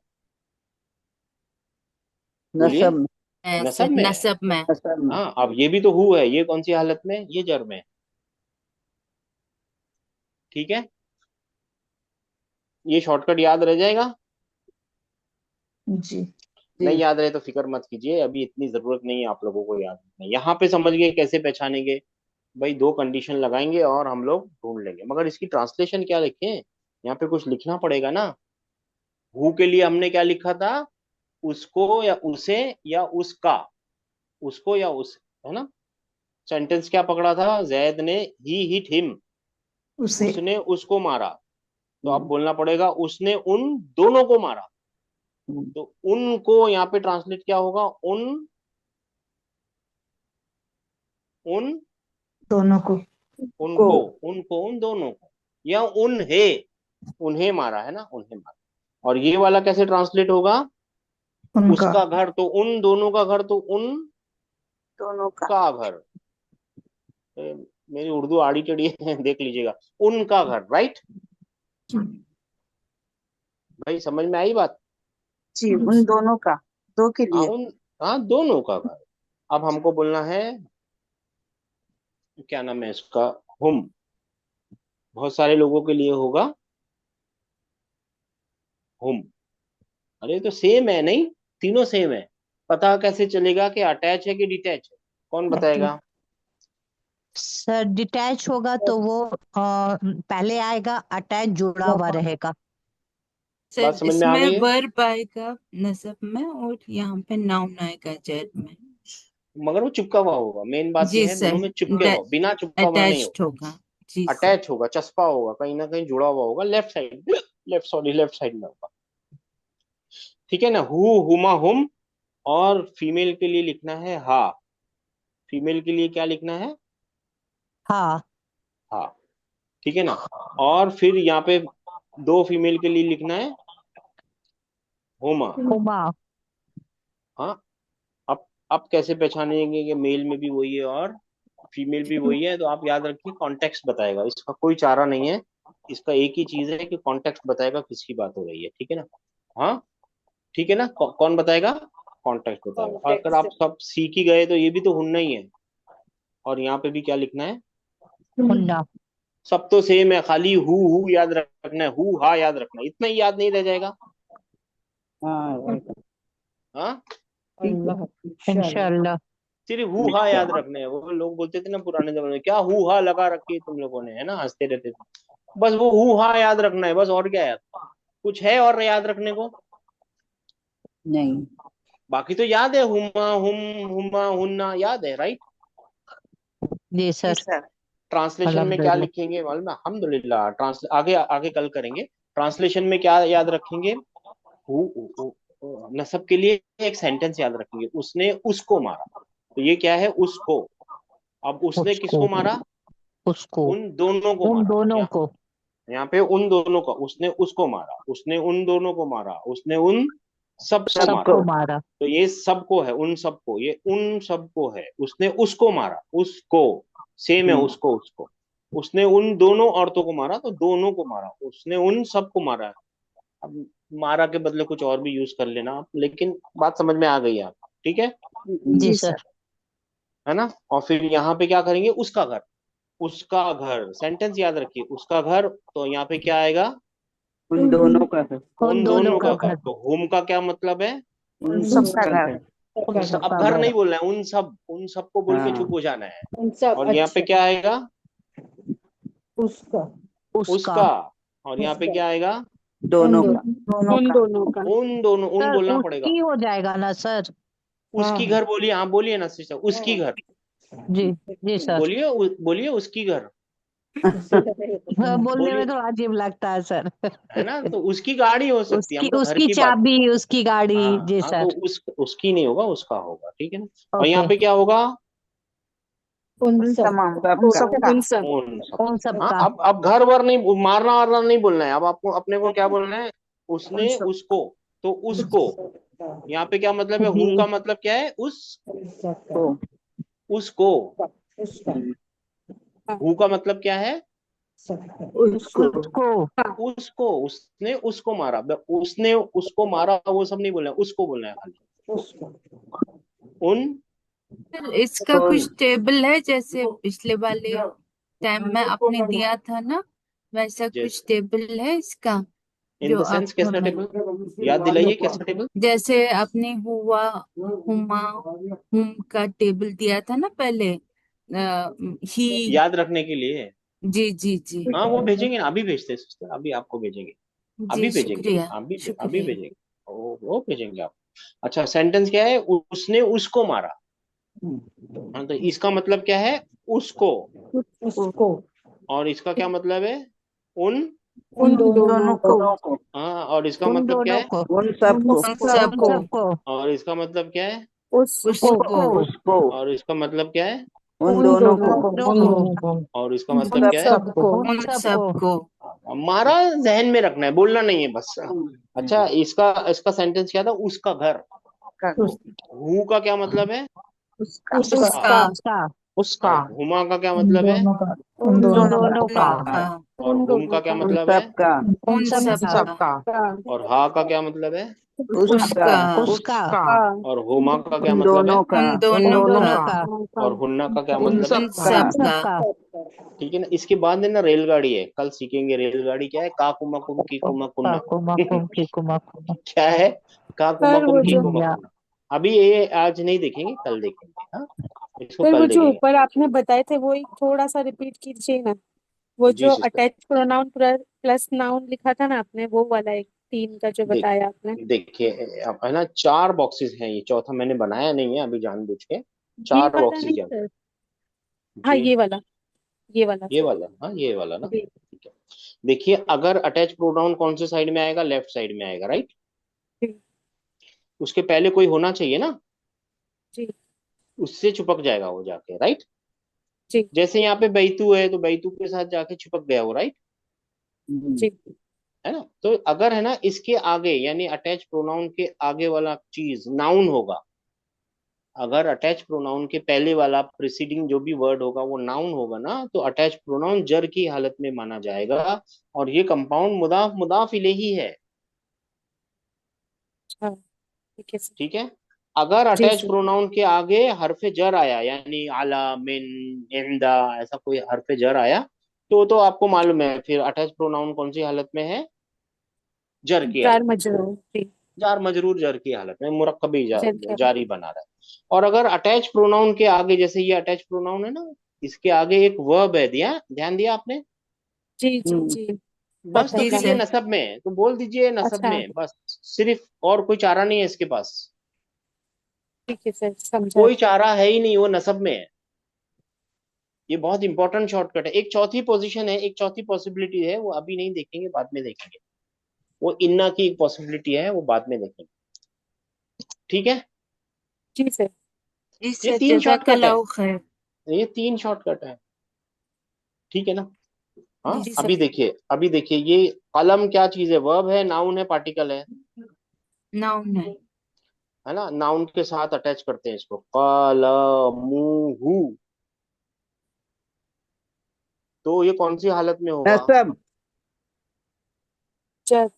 बोलिए। नसब में। मैं से नसब में है। नसब में। नसब में। हाँ अब ये भी तो हु है, ये कौन सी हालत में? ये जर में। ठीक है? ये शॉर्टकट याद रह जाएगा। जी नहीं जी। याद रहे तो फिक्र मत कीजिए, अभी इतनी जरूरत नहीं है आप लोगों को याद रखने। यहाँ पे समझ गए कैसे पहचानेंगे? भाई दो कंडीशन लगाएंगे और हम लोग ढूंढ लेंगे, मगर इसकी ट्रांसलेशन क्या लिखें? यहाँ पे कुछ लिखना पड़ेगा ना। हु के लिए हमने क्या लिखा था? उसको या उसे या उसका, उसको या उस, है ना? सेंटेंस क्या पकड़ा था? जैद ने ही हिट हिम, उसे। उसने उसको मारा। तो अब हम्म, बोलना पड़ेगा उसने उन दोनों को मारा। हम्म, तो उनको यहाँ पे ट्रांसलेट क्या होगा? उन, उन, दोनों को। उनको, उनको उन दोनों को, या उन है, उन्हें मारा है ना, उन्हें मारा। और ये वाला कैसे ट्रांसलेट होगा? उनका। उसका घर, तो उन दोनों का घर, तो उन दोनों का। का घर। ए, मेरी उर्दू आड़ी टेढ़ी है, देख लीजिएगा। उनका घर, राइट भाई, समझ में आई बात? जी, उन दोनों का, दो के हाँ लिए। उन, हाँ दोनों का घर। अब हमको बोलना है, क्या नाम है इसका, हुम। बहुत सारे लोगों के लिए होगा हुम। अरे तो सेम है नहीं, तीनों सेम है। पता कैसे चलेगा कि अटैच है कि डिटैच है? कौन बताएगा? सर डिटैच होगा तो वो पहले आएगा, अटैच जुड़ा हुआ रहेगा। बात सर समझ में आ इसमें गई है? वर्ब आएगा नसब में और यहाँ पे नाउन आएगा जैद में। मगर वो चिपका हुआ होगा, मेन बात जी यह है दोनों सर, में चिपके हुआ, बिना चिपका हुआ नहीं अटैच्ड होगा। होगा। जी सर। अटैच होगा, चस्पा होगा, कहीं ना कहीं जुड़ा हुआ होगा, लेफ्ट साइड, लेफ्ट साइड में होगा। ठीक है ना, हुमा हुम। और फीमेल के लिए लिखना है हा। फीमेल के लिए क्या लिखना है? हाँ। हा। ठीक है ना। और फिर यहाँ पे दो फीमेल के लिए लिखना है हुमा। हुमा। हाँ। अब कैसे पहचानेंगे कि मेल में भी वही है और फीमेल भी वही है? तो आप याद रखिए, कॉन्टेक्स्ट बताएगा, इसका कोई चारा नहीं है। इसका एक ही चीज है कि कॉन्टेक्स्ट बताएगा किसकी बात हो रही है, ठीक है ना? हाँ, ठीक है ना। कौन बताएगा? कॉन्टेक्स्ट बताएगा। और अगर आप सब सीख ही गए तो ये भी तो हुन्ना ही है। और यहाँ पे भी क्या लिखना है? हुन्ना। सब तो सेम है, खाली हु याद रखना है, हु हा याद रखना है, इतना ही याद नहीं रह जाएगा। हाँ right. हाँ, ठीक है इंशाल्लाह। इंशाल्लाह। सिर्फ हु हा याद रखना है। वो लोग बोलते थे ना पुराने जमाने में, क्या हु हा लगा रखी है तुम लोगों ने, है ना, हंसते रहते थे। बस वो हु हा याद रखना है बस, और क्या याद, कुछ है और याद रखने को? नहीं। बाकी तो याद है, हुमा हुम, हुमा हुन्ना याद है, राइट? जी जी सर। सर। ट्रांसलेशन में क्या अल्हम्दुलिल्लाह। लिखेंगे मालूम है? अल्हम्दुलिल्लाह। आगे आगे कल करेंगे। ट्रांसलेशन में क्या याद रखेंगे? नसब के लिए एक सेंटेंस याद रखेंगे, उसने उसको मारा। तो ये क्या है? उसको। अब उसने उसको। किसको मारा? उसको। उन दोनों को उन मारा। दोनों यहाँ को। यहाँ पे उन दोनों का, उसने उसको मारा, उसने उन दोनों को मारा, उसने उन सबको मारा। सबको सबको। मारा। तो ये सबको है, उन सबको, ये उन सबको है। उसने उसको मारा, उसको, सेम है, उसको उसको। उसने उन दोनों औरतों को मारा, तो दोनों को मारा। उसने उन सबको मारा। अब मारा के बदले कुछ और भी यूज कर लेना आप, लेकिन बात समझ में आ गई आप? ठीक है, जी जी सर। सर। है ना। और फिर यहाँ पे क्या करेंगे? उसका घर। उसका घर, सेंटेंस याद रखिए, उसका घर। तो यहाँ पे क्या आएगा? उन दोनों का है। उन उन दोनों दोनों का का घर। घर। तो होम का क्या मतलब है? उन सबका सबका घर। है। उन सब, अब सबका घर घर। नहीं बोलना है, उन सब, उन सबको बोल के चुप हाँ हो जाना है। उन सब। और यहाँ पे अच्छा। क्या आएगा? उसका। उसका। उसका। और यहाँ पे उसका। क्या आएगा? दोनों उन का। दोनों उन का। दोनों का। उन दोनों, उन सर बोलना पड़ेगा। उसकी हो जाएगा ना सर। हाँ उसकी हाँ। घर बोलिए, हाँ बोलिए ना सिस्टर, उसकी घर। जी। जी सर। बोलिए, बोलिए उसकी घर। हाँ, बोलने में बोलिए, तो अजीब लगता है सर। है ना। तो उसकी गाड़ी हो सकती है, उसकी हम तो घर उसकी की बात। चाबी, उसकी गाड़ी। हाँ जी हाँ, तो सर। उसकी नहीं होगा, उसका होगा, ठीक है ना। और यहाँ ओके। पे क्या होगा? उन उन सब। तमाम, उन सबका। सबका। उन सब। उन सब। उन हाँ, सबका। अब घर वर नहीं, मारना वारना नहीं बोलना है। अब आपको अपने को क्या बोलना है? उन उसने सब। उसको, तो उसको। यहाँ पे क्या मतलब है? हु जी। का मतलब क्या है? को। उसको। उसका। हु का मतलब क्या है? उसको। उसको। उसको। उसने उसको मारा। उसने उसको मारा, वो सब नहीं बोलना है, उसको बोलना है खाली। उसको। उन, सर इसका कौन। कुछ टेबल है जैसे पिछले वाले टाइम में आपने दिया था ना, वैसा कुछ जैसे, टेबल है इसका इन जो द सेंस, आप कैसा हमें, टेबल? याद दिलाइए, कैसा टेबल? जैसे आपने हुआ, हुमा, हुम का टेबल दिया था ना पहले, ही। याद रखने के लिए। जी जी जी। हाँ वो भेजेंगे ना, अभी भेजते हैं सिस्टर, अभी आपको भेजेंगे। अभी जी भेजेंगे, शुक्रिया। अभी शुक्रिया। भेजेंगे। वो भेजेंगे आप। अच्छा, सेंटेंस क्या है? उसने उसको मारा। हाँ, तो इसका मतलब क्या है? उसको। उसको। और इसका क्या मतलब है? उन। उन उन दोनों दोनों को। को। दोनों को। हाँ, और इसका उन मतलब क्या दोनों है? को। उन उन सबको। उन उन सबको। सबको। सबको। और इसका मतलब क्या है? उसको। उसको। उसको। और इसका मतलब क्या है? उन दोनों को। दोनों को और इसका उन मतलब क्या है? सबको। उन उन सबको सबको। हमारा जहन में रखना है, बोलना नहीं है बस। अच्छा, इसका इसका सेंटेंस क्या था? उसका घर। उस, हु का क्या मतलब है? उसका। उसका। उसका और हुमा का क्या उन मतलब है? दोनों का। उन उन दोनों उन का। दोनों का दोनों का। और उन हुम का दोनों क्या का। उन मतलब है? सबका। उन उन सबका। सबका और हा का क्या मतलब है? उसका। उसका। उसका और हुमा का क्या उन मतलब है? दोनों का। उन उन दोनों दोनों का। का और हुन्ना का क्या उन मतलब है? उन सबका। उन सबका। सबका ठीक है ना। इसके बाद है ना रेलगाड़ी है, कल सीखेंगे रेलगाड़ी क्या है। का कुमा कुम की कुमा कुन्ना। कुमा कुम की कुमा कुमा क्या है? का कुमा सर कुम वो की जो कुमा या कुन्ना। अभी ये आज नहीं देखेंगे, कल देखेंगे। हाँ, इसको सर वो कल जो देखेंगे। ऊपर आपने बताए थे वो एक थोड़ा सा रिपीट कीजिए ना। वो जी जो sister. Attach pronoun plus noun लिखा था ना आपने, वो वाला एक तीन का जो देख बताया आपने। देखिए, अब है ना, चार बॉक्सेस हैं, ये चौथा मैंने बनाया नहीं है अभी जानबूझ के। ये चार वाला बॉक्सेस नहीं हैं। सर। हाँ जी, ये वाला ये सर। वाला, हाँ ये वाला ना। जी ठीक है। देखिए, अगर अटैच प्रोनाउन कौन से साइड में आएगा? लेफ्ट साइड में आएगा, राइट। जी उसके पहले कोई होना चाहिए ना, जी उससे चिपक जाएगा वो जाके, राइट। जी जैसे यहाँ पे बैतू है तो बैतू के साथ जाके चिपक गया वो, राइट। जी। है ना। तो अगर है ना इसके आगे, यानी अटैच प्रोनाउन के आगे वाला चीज नाउन होगा, अगर अटैच प्रोनाउन के पहले वाला प्रिसीडिंग जो भी वर्ड होगा वो नाउन होगा ना, तो अटैच प्रोनाउन जर की हालत में माना जाएगा। और ये कंपाउंड मुदाफ मुदाफ इलेही है। हाँ ठीक है सर। ठीक है। अगर जी अटैच सर। प्रोनाउन के आगे हरफे जर आया, यानी आला, मिन, इंदा, ऐसा कोई हरफे जर आया, तो आपको मालूम है फिर अटैच प्रोनाउन कौन सी हालत में है? जर की जार हालत में। मजरूर जी। जार मजरूर जर की हालत में, मुरक्कबी जर क्या। जारी बना रहा है। और अगर अटैच प्रोनाउन के आगे, जैसे ये अटैच प्रोनाउन है ना, इसके आगे एक वर्ब है, दिया ध्यान दिया आपने? जी जी हम्म। जी। बस तो जी फिर पता। ये सर। नसब में है, तो बोल दीजिए नसब अच्छा में बस। सिर्फ, और कोई चारा नहीं है इसके पास। ठीक है सर, समझा। कोई चारा है ही नहीं, वो नसब में है। ये बहुत इंपॉर्टेंट शॉर्टकट है। एक चौथी पोजीशन है, एक चौथी पॉसिबिलिटी है, वो अभी नहीं देखेंगे, बाद में देखेंगे। वो इन्ना की एक पॉसिबिलिटी है, वो बाद में देखेंगे। ठीक है। जी सर। जी ये सर, तीन शॉर्टकट है। जज़ाकल्लाह खैर। ये तीन शॉर्टकट है। ठीक है ना। हाँ, जी अभी सर। देखिए, अभी देखिए, ये कलम क्या चीज है? वर्ब है, नाउन है, पार्टिकल नाउन है। है ना। नाउन के साथ अटैच करते हैं इसको, कलमुहु। तो ये कौन सी हालत में होगा? नसब। जर।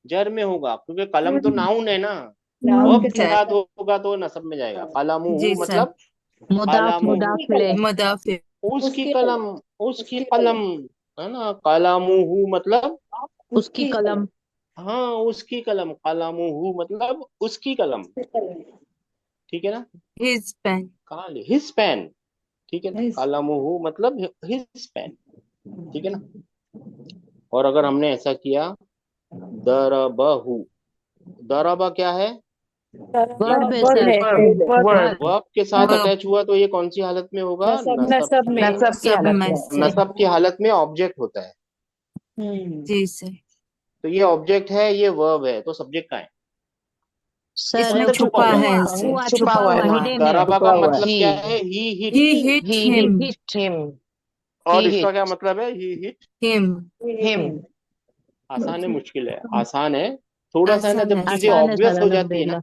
जर में होगा, क्योंकि कलम तो नाउन है ना। नाउन वर्ब के के सर। साथ साथ। होगा तो नसब में जाएगा। कलमुहु जी सर। मतलब मुदाफ कलमुहु, मुदाफ ले मुदाफिर। उसकी उसकी कलम, उसकी उसकी कलम, है ना। कलमुहु मतलब, उसकी उसकी कलम हाँ उसकी कलम। कलमुहु मतलब उसकी कलम। ठीक है ना। His pen. कहाँ हिज पेन। ठीक है ना। Yes. कलमुहु मतलब हिज पेन। ठीक है ना। और अगर हमने ऐसा किया, दरबहु, दरबा क्या है? वर्ब है वर्ब सर है। वर्ब है। वर्ब वर्ब के साथ वर्ब। अटैच हुआ तो ये कौन सी हालत में होगा? नसब में। नसब नसब में। में। नसब की सब हालत में में। से। नसब की हालत में ऑब्जेक्ट होता है। जी सर। तो ये ऑब्जेक्ट है, ये वर्ब है, तो सब्जेक्ट का है। सर इसमें अंदर छुपा छुपा हुआ है। है हुआ सर। छुपा हुआ है हुआ हिडन है दराबा छुपा का हुआ है। मतलब क्या है? ही हिट। ही हिट ही हिम। हिट हिम और इसका क्या मतलब है? ही हिट। हिम। हिम आसान है, मुश्किल है? आसान है। थोड़ा सा है ना, आसान जब है चीजें सर। आसान है ऑब्वियस सर हो जाती है ना, अल्हम्दुलिल्लाह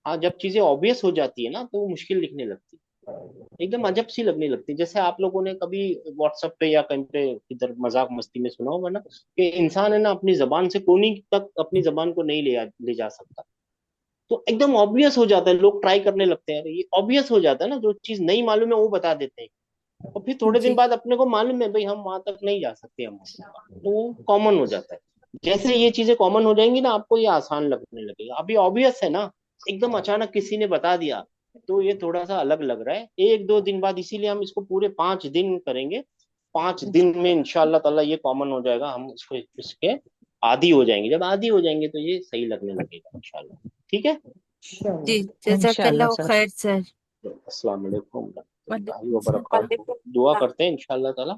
हाँ जब चीजें ऑब्वियस हो जाती है ना, तो वो मुश्किल दिखने लगती है, एकदम अजब सी लगने लगती है। जैसे आप लोगों ने कभी व्हाट्सएप पे या कहीं पे इधर मजाक मस्ती में सुना होगा ना, कि इंसान है ना अपनी जबान से कोनी तक अपनी जबान को नहीं ले जा सकता। तो एकदम ऑब्वियस हो जाता है, लोग ट्राई करने लगते हैं, अरे ये ऑब्वियस हो जाता है ना, जो चीज नहीं मालूम है वो बता देते हैं। और फिर थोड़े दिन जी। बाद अपने को मालूम है भाई हम वहां तक नहीं जा सकते, हम तो वो कॉमन हो जाता है। जैसे ये चीजें कॉमन हो जाएंगी ना, आपको ये आसान लगने लगेगा। अभी ऑब्वियस है ना, एकदम अचानक किसी ने बता दिया, तो ये थोड़ा सा अलग लग रहा है। एक दो दिन बाद, इसीलिए हम इसको पूरे 5 दिन करेंगे। 5 दिन में इंशाल्लाह ताला ये कॉमन हो जाएगा, हम इसको इसके आदी हो जाएंगे। जब आदी हो जाएंगे तो ये सही लगने लगेगा इंशाल्लाह। ठीक है। जी, इंशाल्लाह जज़ाकल्लाह सर खैर सर। अस्सलाम वालेकुम रहमतुल्लाहि व वालेकुम सलाम। बरकातुहू। दुआ करते हैं इंशाल्लाह ताला।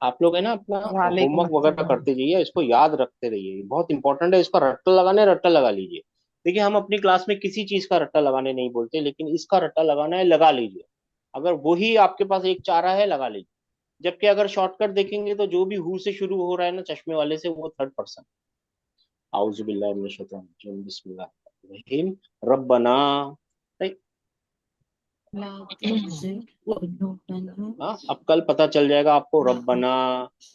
आप लोग है ना अपना वालेकुम होमवर्क वगैरह अस्सलाम। करते जाइए, इसको याद रखते रहिए, बहुत इंपॉर्टेंट है। इसका रट्टा लगाना है, रट्टा लगा लीजिए। देखिए, हम अपनी क्लास में किसी चीज का रट्टा लगाने नहीं बोलते, लेकिन इसका रट्टा लगाना है, लगा लीजिए। अगर वही आपके पास एक चारा है, लगा लीजिए। जबकि अगर शॉर्टकट देखेंगे तो जो भी हु से शुरू हो रहा है ना चश्मे वाले से, वो थर्ड पर्सन। आउज़ु बिल्लाहि मिनश शैतानिर रजीम, बिस्मिल्लाहिर रहीम, रब्बना। right? ला तुज़िग़ क़ुलूबना हाँ, अब कल पता चल जाएगा आपको। रब्बना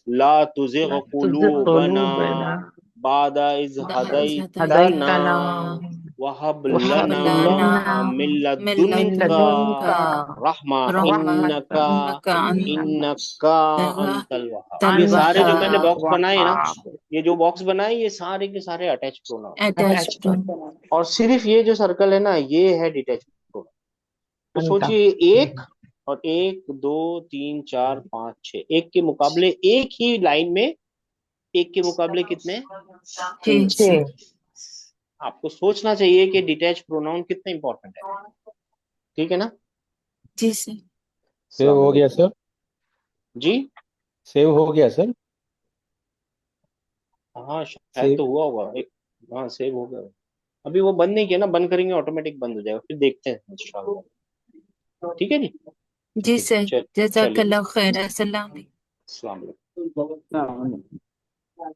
ला तुज़िग़ तुझे क़ुलूबना क़ुलूबना बादा इज़ बाद इज़ हदैतना हदैतना वहब वहब लना वहब लना मिन मिन मिन लदुन्का लदुन्का लदुनका रहमा रहमतन इन्नका इन्नका इन्नका अंतल वहाब। ये सारे अंतल जो मैंने इन्नका बॉक्स बनाए ना, वहाब। ये जो बॉक्स बनाए, ये सारे के सारे अटैच प्रोनाउन। अटैच्ड। और सिर्फ ये जो सर्कल है ना, ये है डिटैच प्रोनाउन। तो अंता सोचिए, एक और एक, दो, तीन, चार, पांच, छह, एक के मुकाबले एक ही लाइन में, एक के मुकाबले कितने? छह। छः। छः। आपको सोचना चाहिए कि डिटैच प्रोनाउन कितना इंपॉर्टेंट है। ठीक है ना? जी सर। सेव अस्सलाम हो गया वालेकुम। सर। जी। सेव हो गया सर। हाँ, शायद सेव तो हुआ होगा एक। हाँ, सेव हो गया। अभी वो बंद नहीं किया ना, बंद करेंगे ऑटोमेटिक बंद हो जाएगा, फिर देखते हैं इंशाल्लाह। ठीक है जी। जी ठीक है, सर। चलिए। जज़ाकल्लाह खैर। अस्सलाम वालेकुम। अस्सलाम वालेकुम। हाँ।